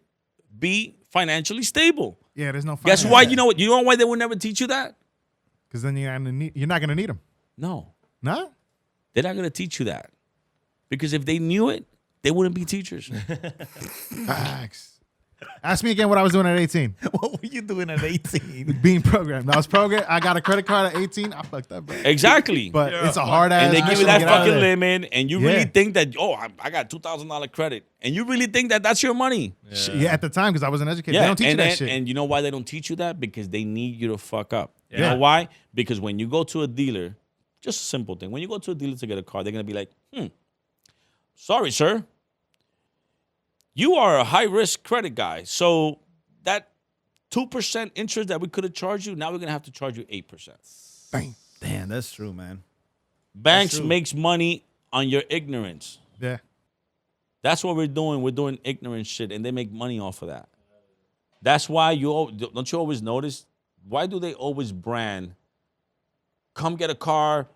be financially stable. Yeah, there's no. Guess why? You know what? You know why they will never teach you that? Because then you're not gonna need them. No, No. they're not gonna teach you that. Because if they knew it, they wouldn't be teachers. Facts. Ask me again what I was doing at 18. What were you doing at 18? Being programmed. I was programmed. I got a credit card at 18. I fucked up, bro. Exactly. But it's a hard ass. And they give you mission to that get out of fucking there. limit, and you Yeah. really think that, I got $2,000 credit, and you really think that that's your money. Yeah, at the time because I wasn't educated. They don't teach you that shit. And you know why they don't teach you that? Because they need you to fuck up. You Yeah. know why? Because when you go to a dealer, just a simple thing. When you go to a dealer to get a car, they're gonna be like, sorry, sir. You are a high risk credit guy, so that 2% interest that we could have charged you, now we're gonna have to charge you 8%. Bang. Damn, that's true, man. Banks true. makes money on your ignorance. Yeah. That's what we're doing. We're doing ignorant shit, and they make money off of that. That's why don't you always notice? Why do they always brand? Come get a car,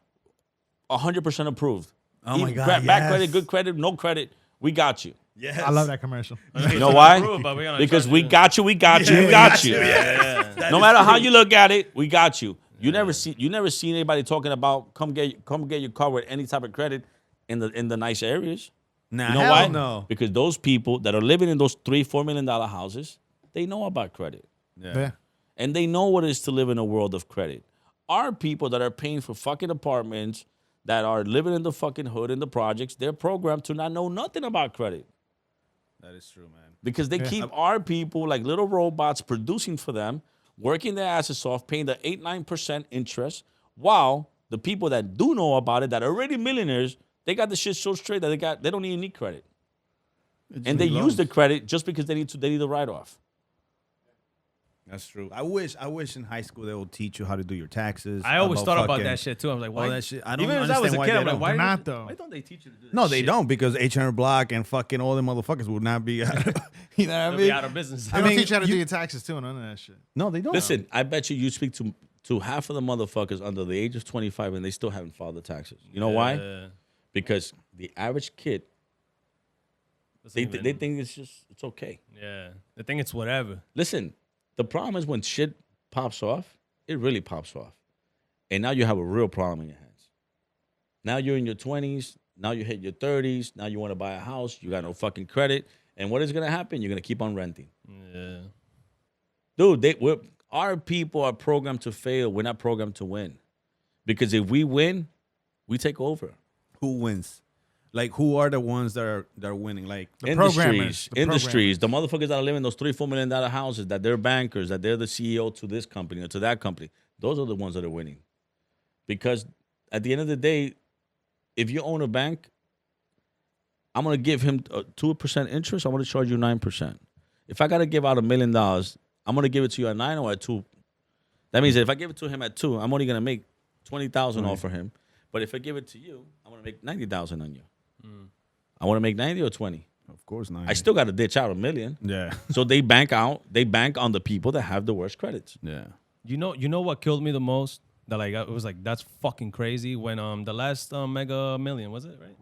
100% approved. Oh my Even God, bad yes. credit, good credit, no credit. We got you. Yes. I love that commercial. You know why? Approved, but we're gonna Because charge we you. got you. We got you. We got you. No matter how you look at it, we got you. You never see anybody talking about come get your car with any type of credit in the nice areas. Nah, You know hell why? no. Because those people that are living in those $3-4 million houses, they know about credit. Yeah. And they know what it is to live in a world of credit. Our people that are paying for fucking apartments, that are living in the fucking hood in the projects, they're programmed to not know nothing about credit. That is true, man. Because they keep our people like little robots producing for them, working their asses off, paying the 8-9% interest, while the people that do know about it, that are already millionaires, they got the shit so straight that they don't even need credit. And they use the credit just because they need the write-off. That's true. I wish in high school they would teach you how to do your taxes. I always thought about fucking- that shit too. I was like, why? that shit. I don't Even as I was understand a why kid, they I'm like, don't. why They're not, don't- though. Why don't they teach you to do that? No, they shit? don't, because H&R Block and fucking all the motherfuckers would not be, you know what I They'll mean? be out of business. They don't mean, teach you how to you- do your taxes too, none of that shit. No, they don't. Listen, I bet you speak to half of the motherfuckers under the age of 25 and they still haven't filed the taxes. You know why? Yeah. Because the average kid, Doesn't they even- think it's okay. Yeah, they think it's whatever. Listen, the problem is when shit pops off, it really pops off. And now you have a real problem in your hands. Now you're in your 20s. Now you hit your 30s. Now you want to buy a house. You got no fucking credit. And what is going to happen? You're going to keep on renting. Yeah. Dude, our people are programmed to fail. We're not programmed to win. Because if we win, we take over. Who wins? Like, who are the ones that are winning? Like, programmers, Industries. The motherfuckers that are living in those $3-4 million houses, that they're bankers, that they're the CEO to this company or to that company. Those are the ones that are winning. Because at the end of the day, if you own a bank, I'm going to give him 2% interest. I'm going to charge you 9%. If I got to give out $1 million, I'm going to give it to you at 9 or at 2. That means that if I give it to him at 2, I'm only going to make $20,000 off for him. But if I give it to you, I'm going to make $90,000 on you. I want to make 90 or 20. of course not. I still got to ditch out $1 million. Yeah. So they bank on the people that have the worst credits. Yeah. You know what killed me the most? That like it was like that's fucking crazy when the last Mega Million was it right?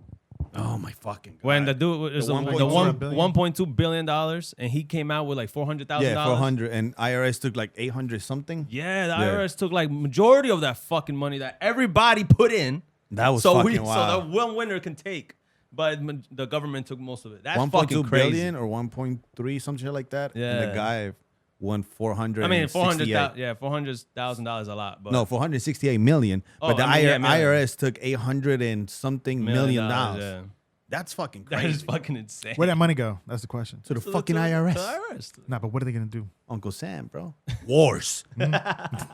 Oh my fucking God. When the dude was the 1.2 $1.2 billion and he came out with like $400,000. Yeah, 400, and IRS took like 800 something. Yeah, the IRS took like majority of that fucking money that everybody put in. That was fucking wild. So the one winner can take, but the government took most of it. That's 1.2 fucking crazy. billion or 1.3 some shit like that. Yeah. And the guy won 400. I mean, $400,000 a lot, but No, 468 million. But the million. IRS took 800 and something million dollars. Yeah. That's fucking That crazy. is fucking insane. Where'd that money go? That's the question. to the fucking IRS. To the IRS. Nah, but what are they gonna do? Uncle Sam, bro. Wars. The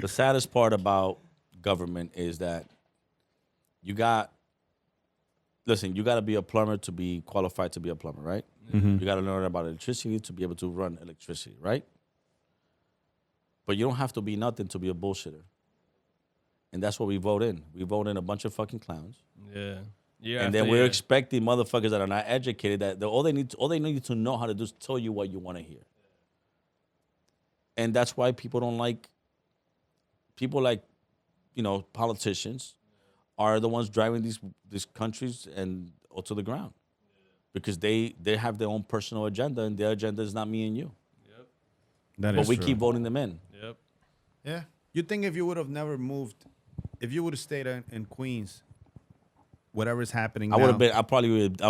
saddest part about government is that you got to be a plumber to be qualified to be a plumber, right? You got to learn about electricity to be able to run electricity, right? But you don't have to be nothing to be a bullshitter. And that's what we vote in. We vote in a bunch of fucking clowns. Yeah. And then we're expecting motherfuckers that are not educated that all they need to know how to do is tell you what you want to hear. And that's why people don't like politicians are the ones driving these countries and to the ground. Because they have their own personal agenda, and their agenda is not me and you. But we keep voting them in. Yep. Yeah. You think if you would have never moved, if you would have stayed in Queens, whatever's happening I now, would have been. I'll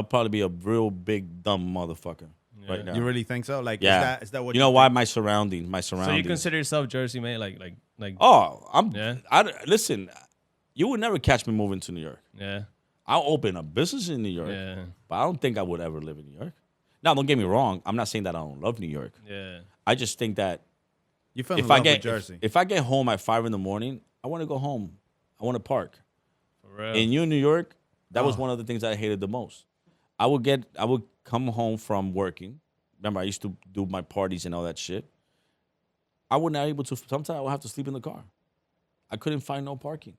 probably be a real big dumb motherfucker right now. You really think so? Like, Yeah. is that what you know? think? Why my surroundings? So you consider yourself Jersey, mate? Like. Oh, Yeah. Listen, you would never catch me moving to New York. Yeah. I'll open a business in New York, Yeah. but I don't think I would ever live in New York. Now, don't get me wrong. I'm not saying that I don't love New York. Yeah. I just think that You fell in if love I get with Jersey. if I get home at 5 a.m, I want to go home. I want to park. For real. In New York, that was one of the things that I hated the most. I would come home from working. Remember, I used to do my parties and all that shit. I was not able to. Sometimes I would have to sleep in the car. I couldn't find no parking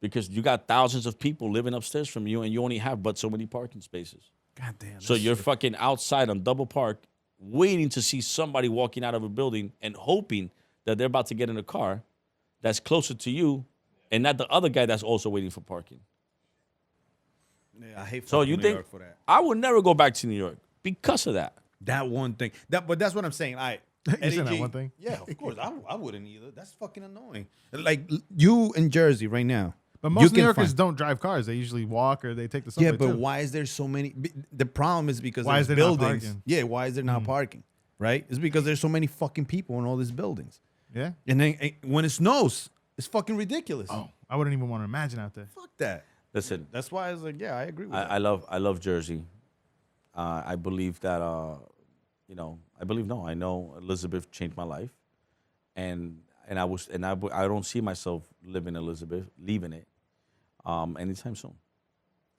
because you got thousands of people living upstairs from you, and you only have but so many parking spaces. God damn. So you're fucking outside on double park, waiting to see somebody walking out of a building and hoping that they're about to get in a car that's closer to you, and not the other guy that's also waiting for parking. I hate So fucking you New think York for that. I would never go back to New York because of that? That one thing. But that's what I'm saying. Eddy saying that G, one thing? Yeah, of course. I wouldn't either. That's fucking annoying. Like, you in Jersey right now. But you most New can Yorkers find- don't drive cars. They usually walk or they take the subway. Yeah, but too. why is there so many? The problem is because Why there's is there not buildings. parking? Yeah, why is there not parking? Right? It's because there's so many fucking people in all these buildings. Yeah. And then when it snows, it's fucking ridiculous. Oh, I wouldn't even want to imagine out there. Fuck that. Listen, That's why I was like, yeah, I agree with that. I love Jersey. I believe that I know Elizabeth changed my life, and I don't see myself living Elizabeth, leaving it, anytime soon.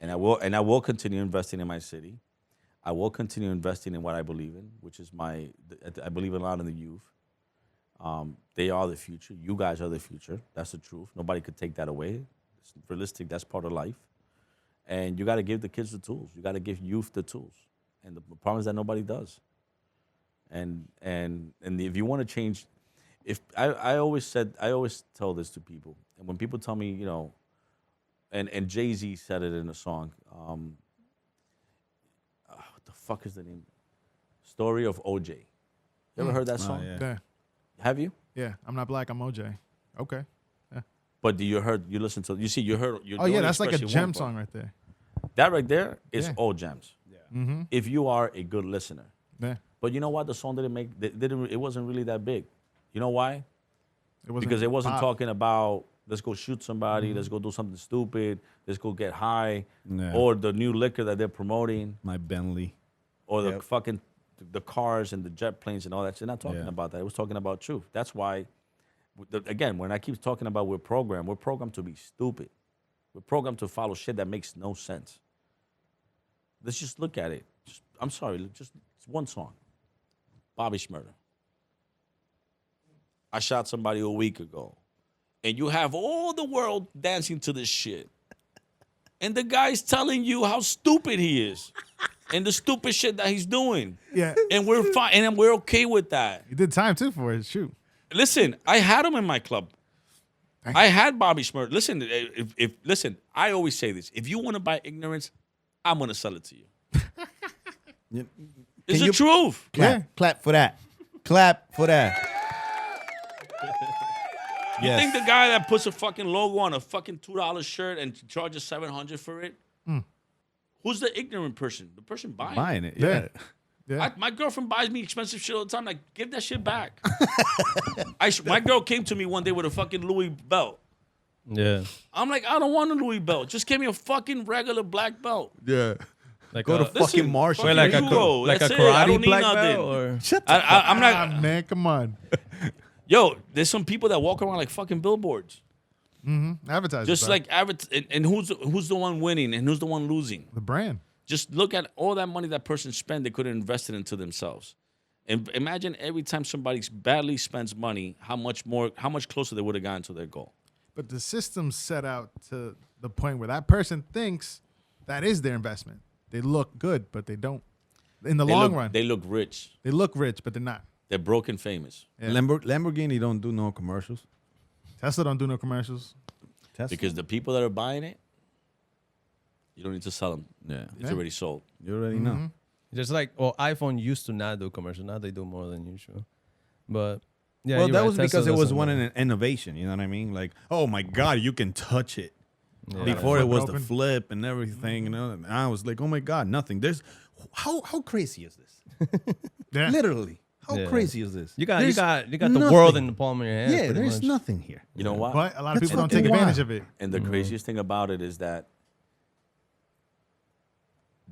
And I will continue investing in my city. I will continue investing in what I believe in, which is I believe a lot in the youth. They are the future. You guys are the future. That's the truth. Nobody could take that away. It's realistic. That's part of life. And you got to give the kids the tools. You got to give youth the tools. And the problem is that nobody does. And if you want to change, I always tell this to people. And when people tell me, and Jay-Z said it in a song. What the fuck is the name? Story of OJ. You ever heard that song? yeah. Yeah. Have you? Yeah. I'm not black. I'm OJ. Okay. But you heard the Oh, yeah. only That's like a expression gem one song right there. That right there is Yeah. all gems. If you are a good listener. Yeah. But you know what? The song it wasn't really that big. You know why? It wasn't Because it wasn't pop. talking about Let's go shoot somebody. Let's go do something stupid. Let's go get high. Yeah. Or the new liquor that they're promoting. My Bentley. Or the Yep. fucking the cars and the jet planes and all that shit. Not talking Yeah. about that. It was talking about truth. That's why, again, when I keep talking about we're programmed to be stupid. We're programmed to follow shit that makes no sense. Let's just look at it. I'm sorry, just one song. Bobby Shmurda. I shot somebody a week ago. And you have all the world dancing to this shit. And the guy's telling you how stupid he is. And the stupid shit that he's doing. Yeah. And we're fine. And we're okay with that. You did time too for it. Shoot. Listen, I had him in my club. I had Bobby Shmurda. Listen, listen, I always say this. If you want to buy ignorance, I'm going to sell it to you. It's the truth. Clap for that. Clap for that. You think the guy that puts a fucking logo on a fucking $2 shirt and charges $700 for it? Who's the ignorant person? The person buying it. it. Yeah. Yeah. My girlfriend buys me expensive shit all the time. Like, give that shit back. My girl came to me one day with a fucking Louis belt. Yeah. I'm like, I don't want a Louis belt. Just give me a fucking regular black belt. Yeah. Like Go to a, fucking Marshall. wait, like a Hugo, like a that's it. I don't karate need black nothing. belt or Shut the I'm not. Ah, man, come on. Yo, there's some people that walk around like fucking billboards. Advertising. Just like and who's the one winning and who's the one losing? the brand. Just look at all that money that person spent. They could have invested into themselves. And imagine every time somebody badly spends money, how much closer they would have gotten to their goal. But the system's set out to the point where that person thinks that is their investment. They look good, but they don't. In the long run, They look rich. they look rich, but they're not. They're broke and famous. Yeah. Lamborghini don't do no commercials. Tesla don't do no commercials. Tesla. Because the people that are buying it, you don't need to sell them. Yeah. It's already sold. You already know. just like iPhone used to not do commercial. Now they do more than usual. But yeah, Well, you're that right. was Tesla because it was doesn't one work. in innovation. You know what I mean? Like, oh my God, you can touch it. Yeah. Before it Flip it was the open. flip and everything, you know. And I was like, oh my God, nothing. There's how crazy is this? Yeah. Literally, how Yeah. crazy is this? You got There's the world in nothing. the palm of your hand. Yeah, pretty there's much. nothing here. You know what? But a lot of That's people don't fucking take advantage wild. of it. And the craziest thing about it is that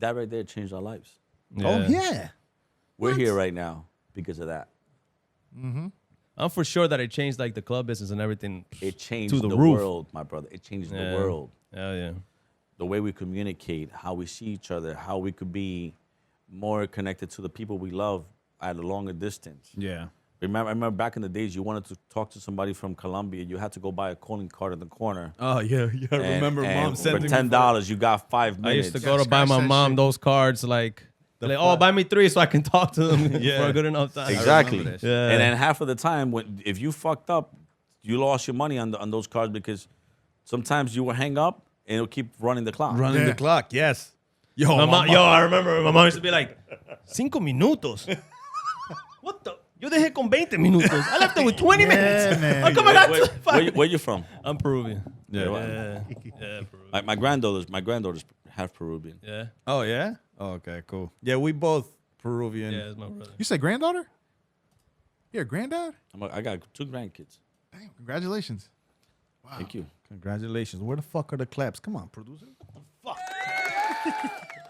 right there changed our lives. Oh yeah. We're here right now because of that. I'm for sure that it changed like the club business and everything. It changed To the the roof. world, my brother. It changed Yeah. the world. Hell yeah. The way we communicate, how we see each other, how we could be more connected to the people we love at a longer distance. Yeah. I remember back in the days, you wanted to talk to somebody from Colombia, you had to go buy a calling card in the corner. Oh yeah, yeah. I remember and mom for sending me $10, you got 5 minutes. I used to go to Scratch buy my that mom shit. those cards like buy me 3 so I can talk to them for a good enough time. Exactly. remember that shit. And then half of the time, if you fucked up, you lost your money on those cards because sometimes you will hang up and it'll keep running the clock. running Yeah. the clock. Yes. Yo, My mom, mom, I remember my mom used to be like, 5 minutos. What the? Yo dejé con 20 minutos. I left it with 20 minutes. man. How come I got Where you from? I'm Peruvian. Yeah. Yeah, Peruvian. My granddaughters half Peruvian. Yeah. Oh yeah. Oh, okay, cool. Yeah, we both Peruvian. Yeah, it's my brother. You say granddaughter? You're a granddad? I got 2 grandkids. Damn, congratulations. Thank you. Congratulations. Where the fuck are the claps? Come on, producer.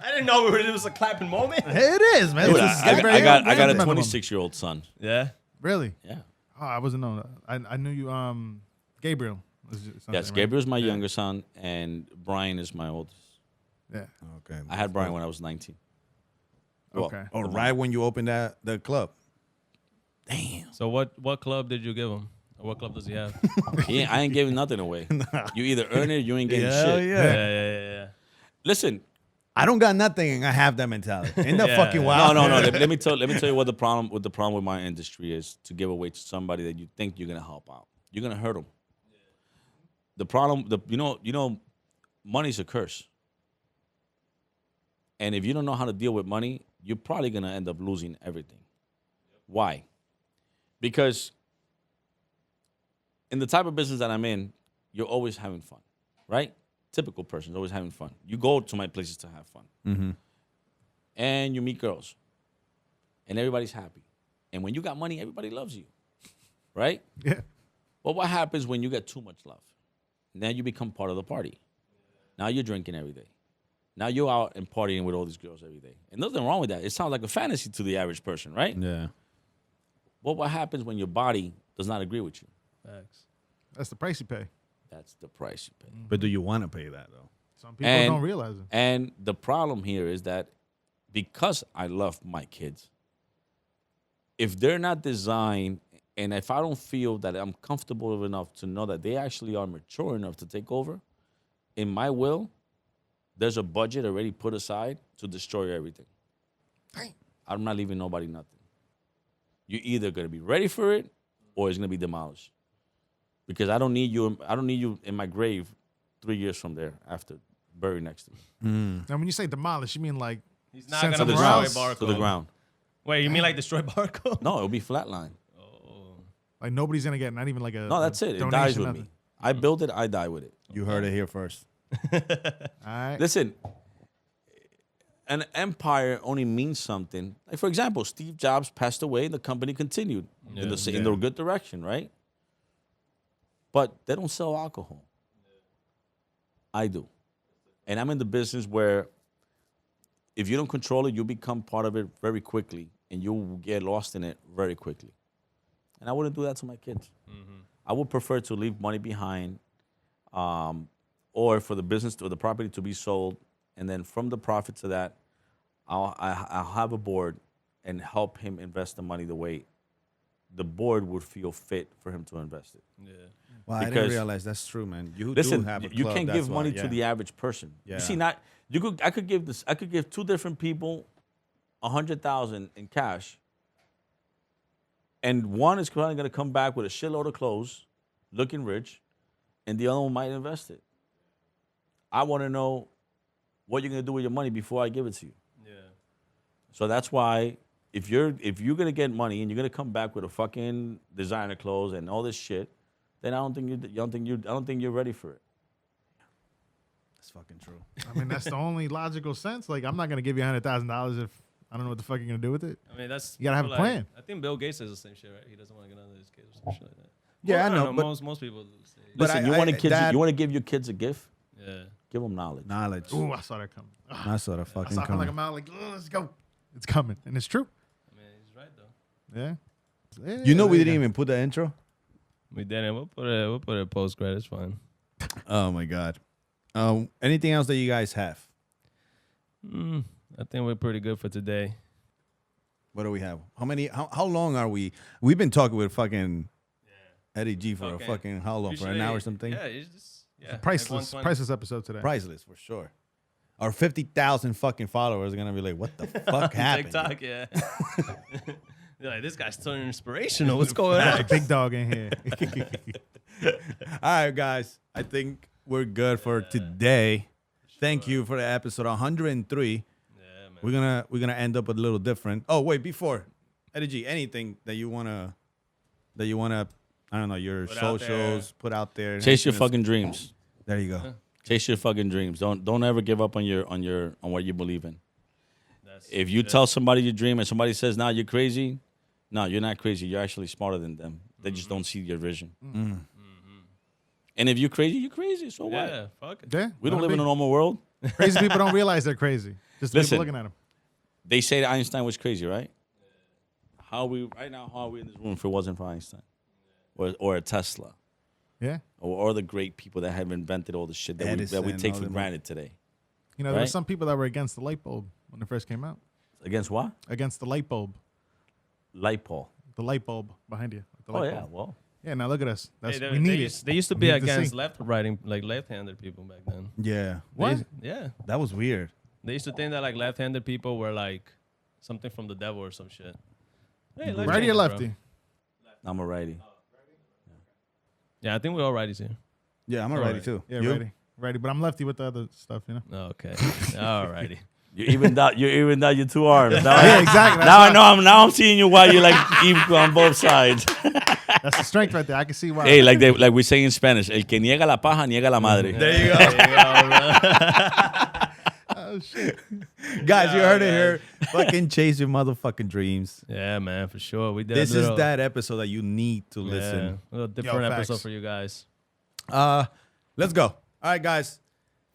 I didn't know it was a clapping moment. Hey, it is, man. Dude, It's a I got a minimum. 26-year-old son. Yeah. Really? Yeah. Oh, I wasn't knowing that. I knew you, Gabriel. was something, Yes, right? Gabriel's my younger son, and Brian is my oldest. Yeah. Okay. I had Brian when I was 19. Well, Okay. Oh, right when you opened the club. Damn. So what club did you give him? Or what club does he have? I ain't giving nothing away. You either earn it or you ain't getting Hell shit. yeah. Listen, I don't got nothing and I have that mentality. Ain't that Yeah. fucking wild? no. Let me tell you what the problem with my industry is to give away to somebody that you think you're gonna help out. You're gonna hurt them. The problem, you know, money's a curse. And if you don't know how to deal with money, you're probably gonna end up losing everything. Why? Because in the type of business that I'm in, you're always having fun, right? Typical person, always having fun. You go to my places to have fun. Mm-hmm. And you meet girls. And everybody's happy. And when you got money, everybody loves you, right? Yeah. But what happens when you get too much love? Now you become part of the party. Now you're drinking every day. Now you're out and partying with all these girls every day. And nothing wrong with that. It sounds like a fantasy to the average person, right? Yeah. But what happens when your body does not agree with you? Facts. That's the price you pay. That's the price you pay. But do you want to pay that though? Some people don't realize it. And the problem here is that because I love my kids, if they're not designed, and if I don't feel that I'm comfortable enough to know that they actually are mature enough to take over, in my will, there's a budget already put aside to destroy everything. I'm not leaving nobody nothing. You're either going to be ready for it or it's going to be demolished. Because I don't need you in my grave 3 years from there after buried next to me. Now, when you say demolish, you mean like He's not Sense gonna of the destroy ground. Barcode. To the ground. Wait, you mean like destroy Barcode? No, it'll be flatline. like nobody's gonna get not even like a No, that's it. It donation, dies with nothing. me. I build it, I die with it. You heard it here first. All right. Listen, an empire only means something. Like, for example, Steve Jobs passed away, the company continued in the good direction, right? But they don't sell alcohol. I do. And I'm in the business where if you don't control it, you become part of it very quickly, and you'll get lost in it very quickly. And I wouldn't do that to my kids. I would prefer to leave money behind, or for the business or the property to be sold, and then from the profits of that, I'll have a board and help him invest the money the way the board would feel fit for him to invest it. Yeah. Well, I didn't Because- realize that's true, man. You Listen, do have a club, you can't that's give money why, to the average person. Yeah. You see, I could give two different people 100,000 in cash, and one is probably going to come back with a shitload of clothes, looking rich, and the other one might invest it. I want to know what you're going to do with your money before I give it to you. Yeah. So that's why if you're going to get money and you're going to come back with a fucking designer clothes and all this shit, then I don't think you're ready for it. That's fucking true. I mean, that's the only logical sense. Like, I'm not gonna give you $100,000 if I don't know what the fuck you're gonna do with it. I mean, that's You gotta have a plan. I think Bill Gates says the same shit, right? He doesn't want to get under his kids or some shit like that. Yeah, Well, I know, but- most people say. But Listen, I- you want I- kids? that- You want to give your kids a gift? Yeah. Give them knowledge. Knowledge. Ooh, I saw that coming. I saw the I fucking saw it coming. like a mile. Like, oh, let's go. It's coming, and it's true. I mean, he's right though. Yeah. Yeah, You know we there didn't go. even put the intro? We didn't. We'll put it post credit. It's fine. Oh, my God. Anything else that you guys have? I think we're pretty good for today. What do we have? How long are we? We've been talking with fucking Eddy G for Okay. a fucking how long? For an hour or something? Yeah, it's just Priceless, like 120. priceless episode today. Priceless for sure. Our 50,000 fucking followers are gonna be like, what the fuck happened? TikTok, yeah. They're like, this guy's turning inspirational. What's going That's on? a big dog in here. All right, guys. I think we're good for today. Thank you for the episode 103. Yeah, man. We're gonna end up a little different. Oh wait, before Eddy G, anything that you wanna, I don't know, your Put out socials, put out there. Chase your fucking dreams. There you go. Chase your fucking dreams. Don't ever give up on what you believe in. That's If you tell somebody your dream and somebody says, "Nah, you're crazy," no, you're not crazy. You're actually smarter than them. They just don't see your vision. And if you're crazy, you're crazy. So what? yeah, fuck it. Yeah, We don't let live it in a be. normal world. Crazy people don't realize they're crazy. Just Listen. people looking at them. They say that Einstein was crazy, right? How are we in this room if it wasn't for Einstein, or a Tesla, Yeah. or the great people that have invented all the shit that we Edison, take all for them. granted today? You know, there were Right? some people that were against the light bulb when it first came out. Against what? Against the light bulb. Light pole. The light bulb behind you. The Oh light yeah, bulb. well. Yeah, now look at us. That's, Hey, we need it. They used to We be need to against see. left-handed people back then. Yeah. What? Yeah. That was weird. They used to think that like left-handed people were like something from the devil or some shit. Hey, Righty or left-handed, bro. lefty? I'm a righty. Yeah, I think we're all righties here. Yeah, I'm already too. Yeah, You? righty. Righty, but I'm lefty with the other stuff, you know? Oh, okay. All righty. You evened out your two arms. Now, Yeah, exactly. now I know. Now I'm seeing you why you like equal on both sides. That's the strength right there. I can see why. Hey, like we say in Spanish, el que niega la paja niega la madre. There you go. Oh, shit. Guys, you heard it here. Fucking chase your motherfucking dreams. Yeah, man, for sure. We did. This a little, is that episode that you need to yeah, listen. a little different facts. episode for you guys. Let's go. All right, guys.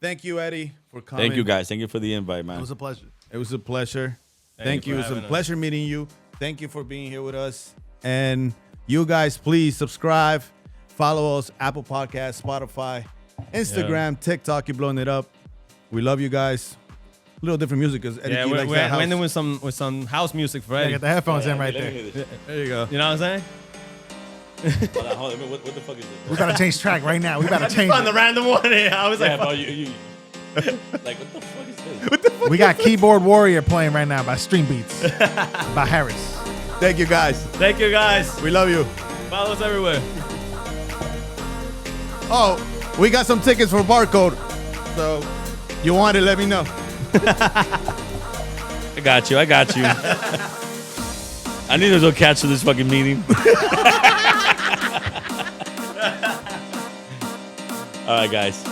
Thank you, Eddie, for coming. Thank you, guys. Thank you for the invite, man. It was a pleasure. It was a pleasure. Thank you you. for It was a having us. pleasure meeting you. Thank you for being here with us. And you guys, please subscribe. Follow us, Apple Podcasts, Spotify, Instagram, TikTok. You're blowing it up. We love you guys. A little different music because Eddy Yeah, G we're likes that house. ending with some house music for Yeah, Eddie. get the headphones in right Let me there. hear this. There you go. You know what I'm saying? Hold on, hold on. What the fuck is this? We gotta change track right now. We gotta change On the it. random one here. I was Yeah, like, bro, you like, what the fuck is this? We got Keyboard Warrior playing right now by Stream Beats by Harris. Thank you, guys. thank you guys. We love you. Follow us everywhere. Oh, we got some tickets for Barcode. So you want it, let me know. I got you. I need to go catch this fucking meeting. All right, guys.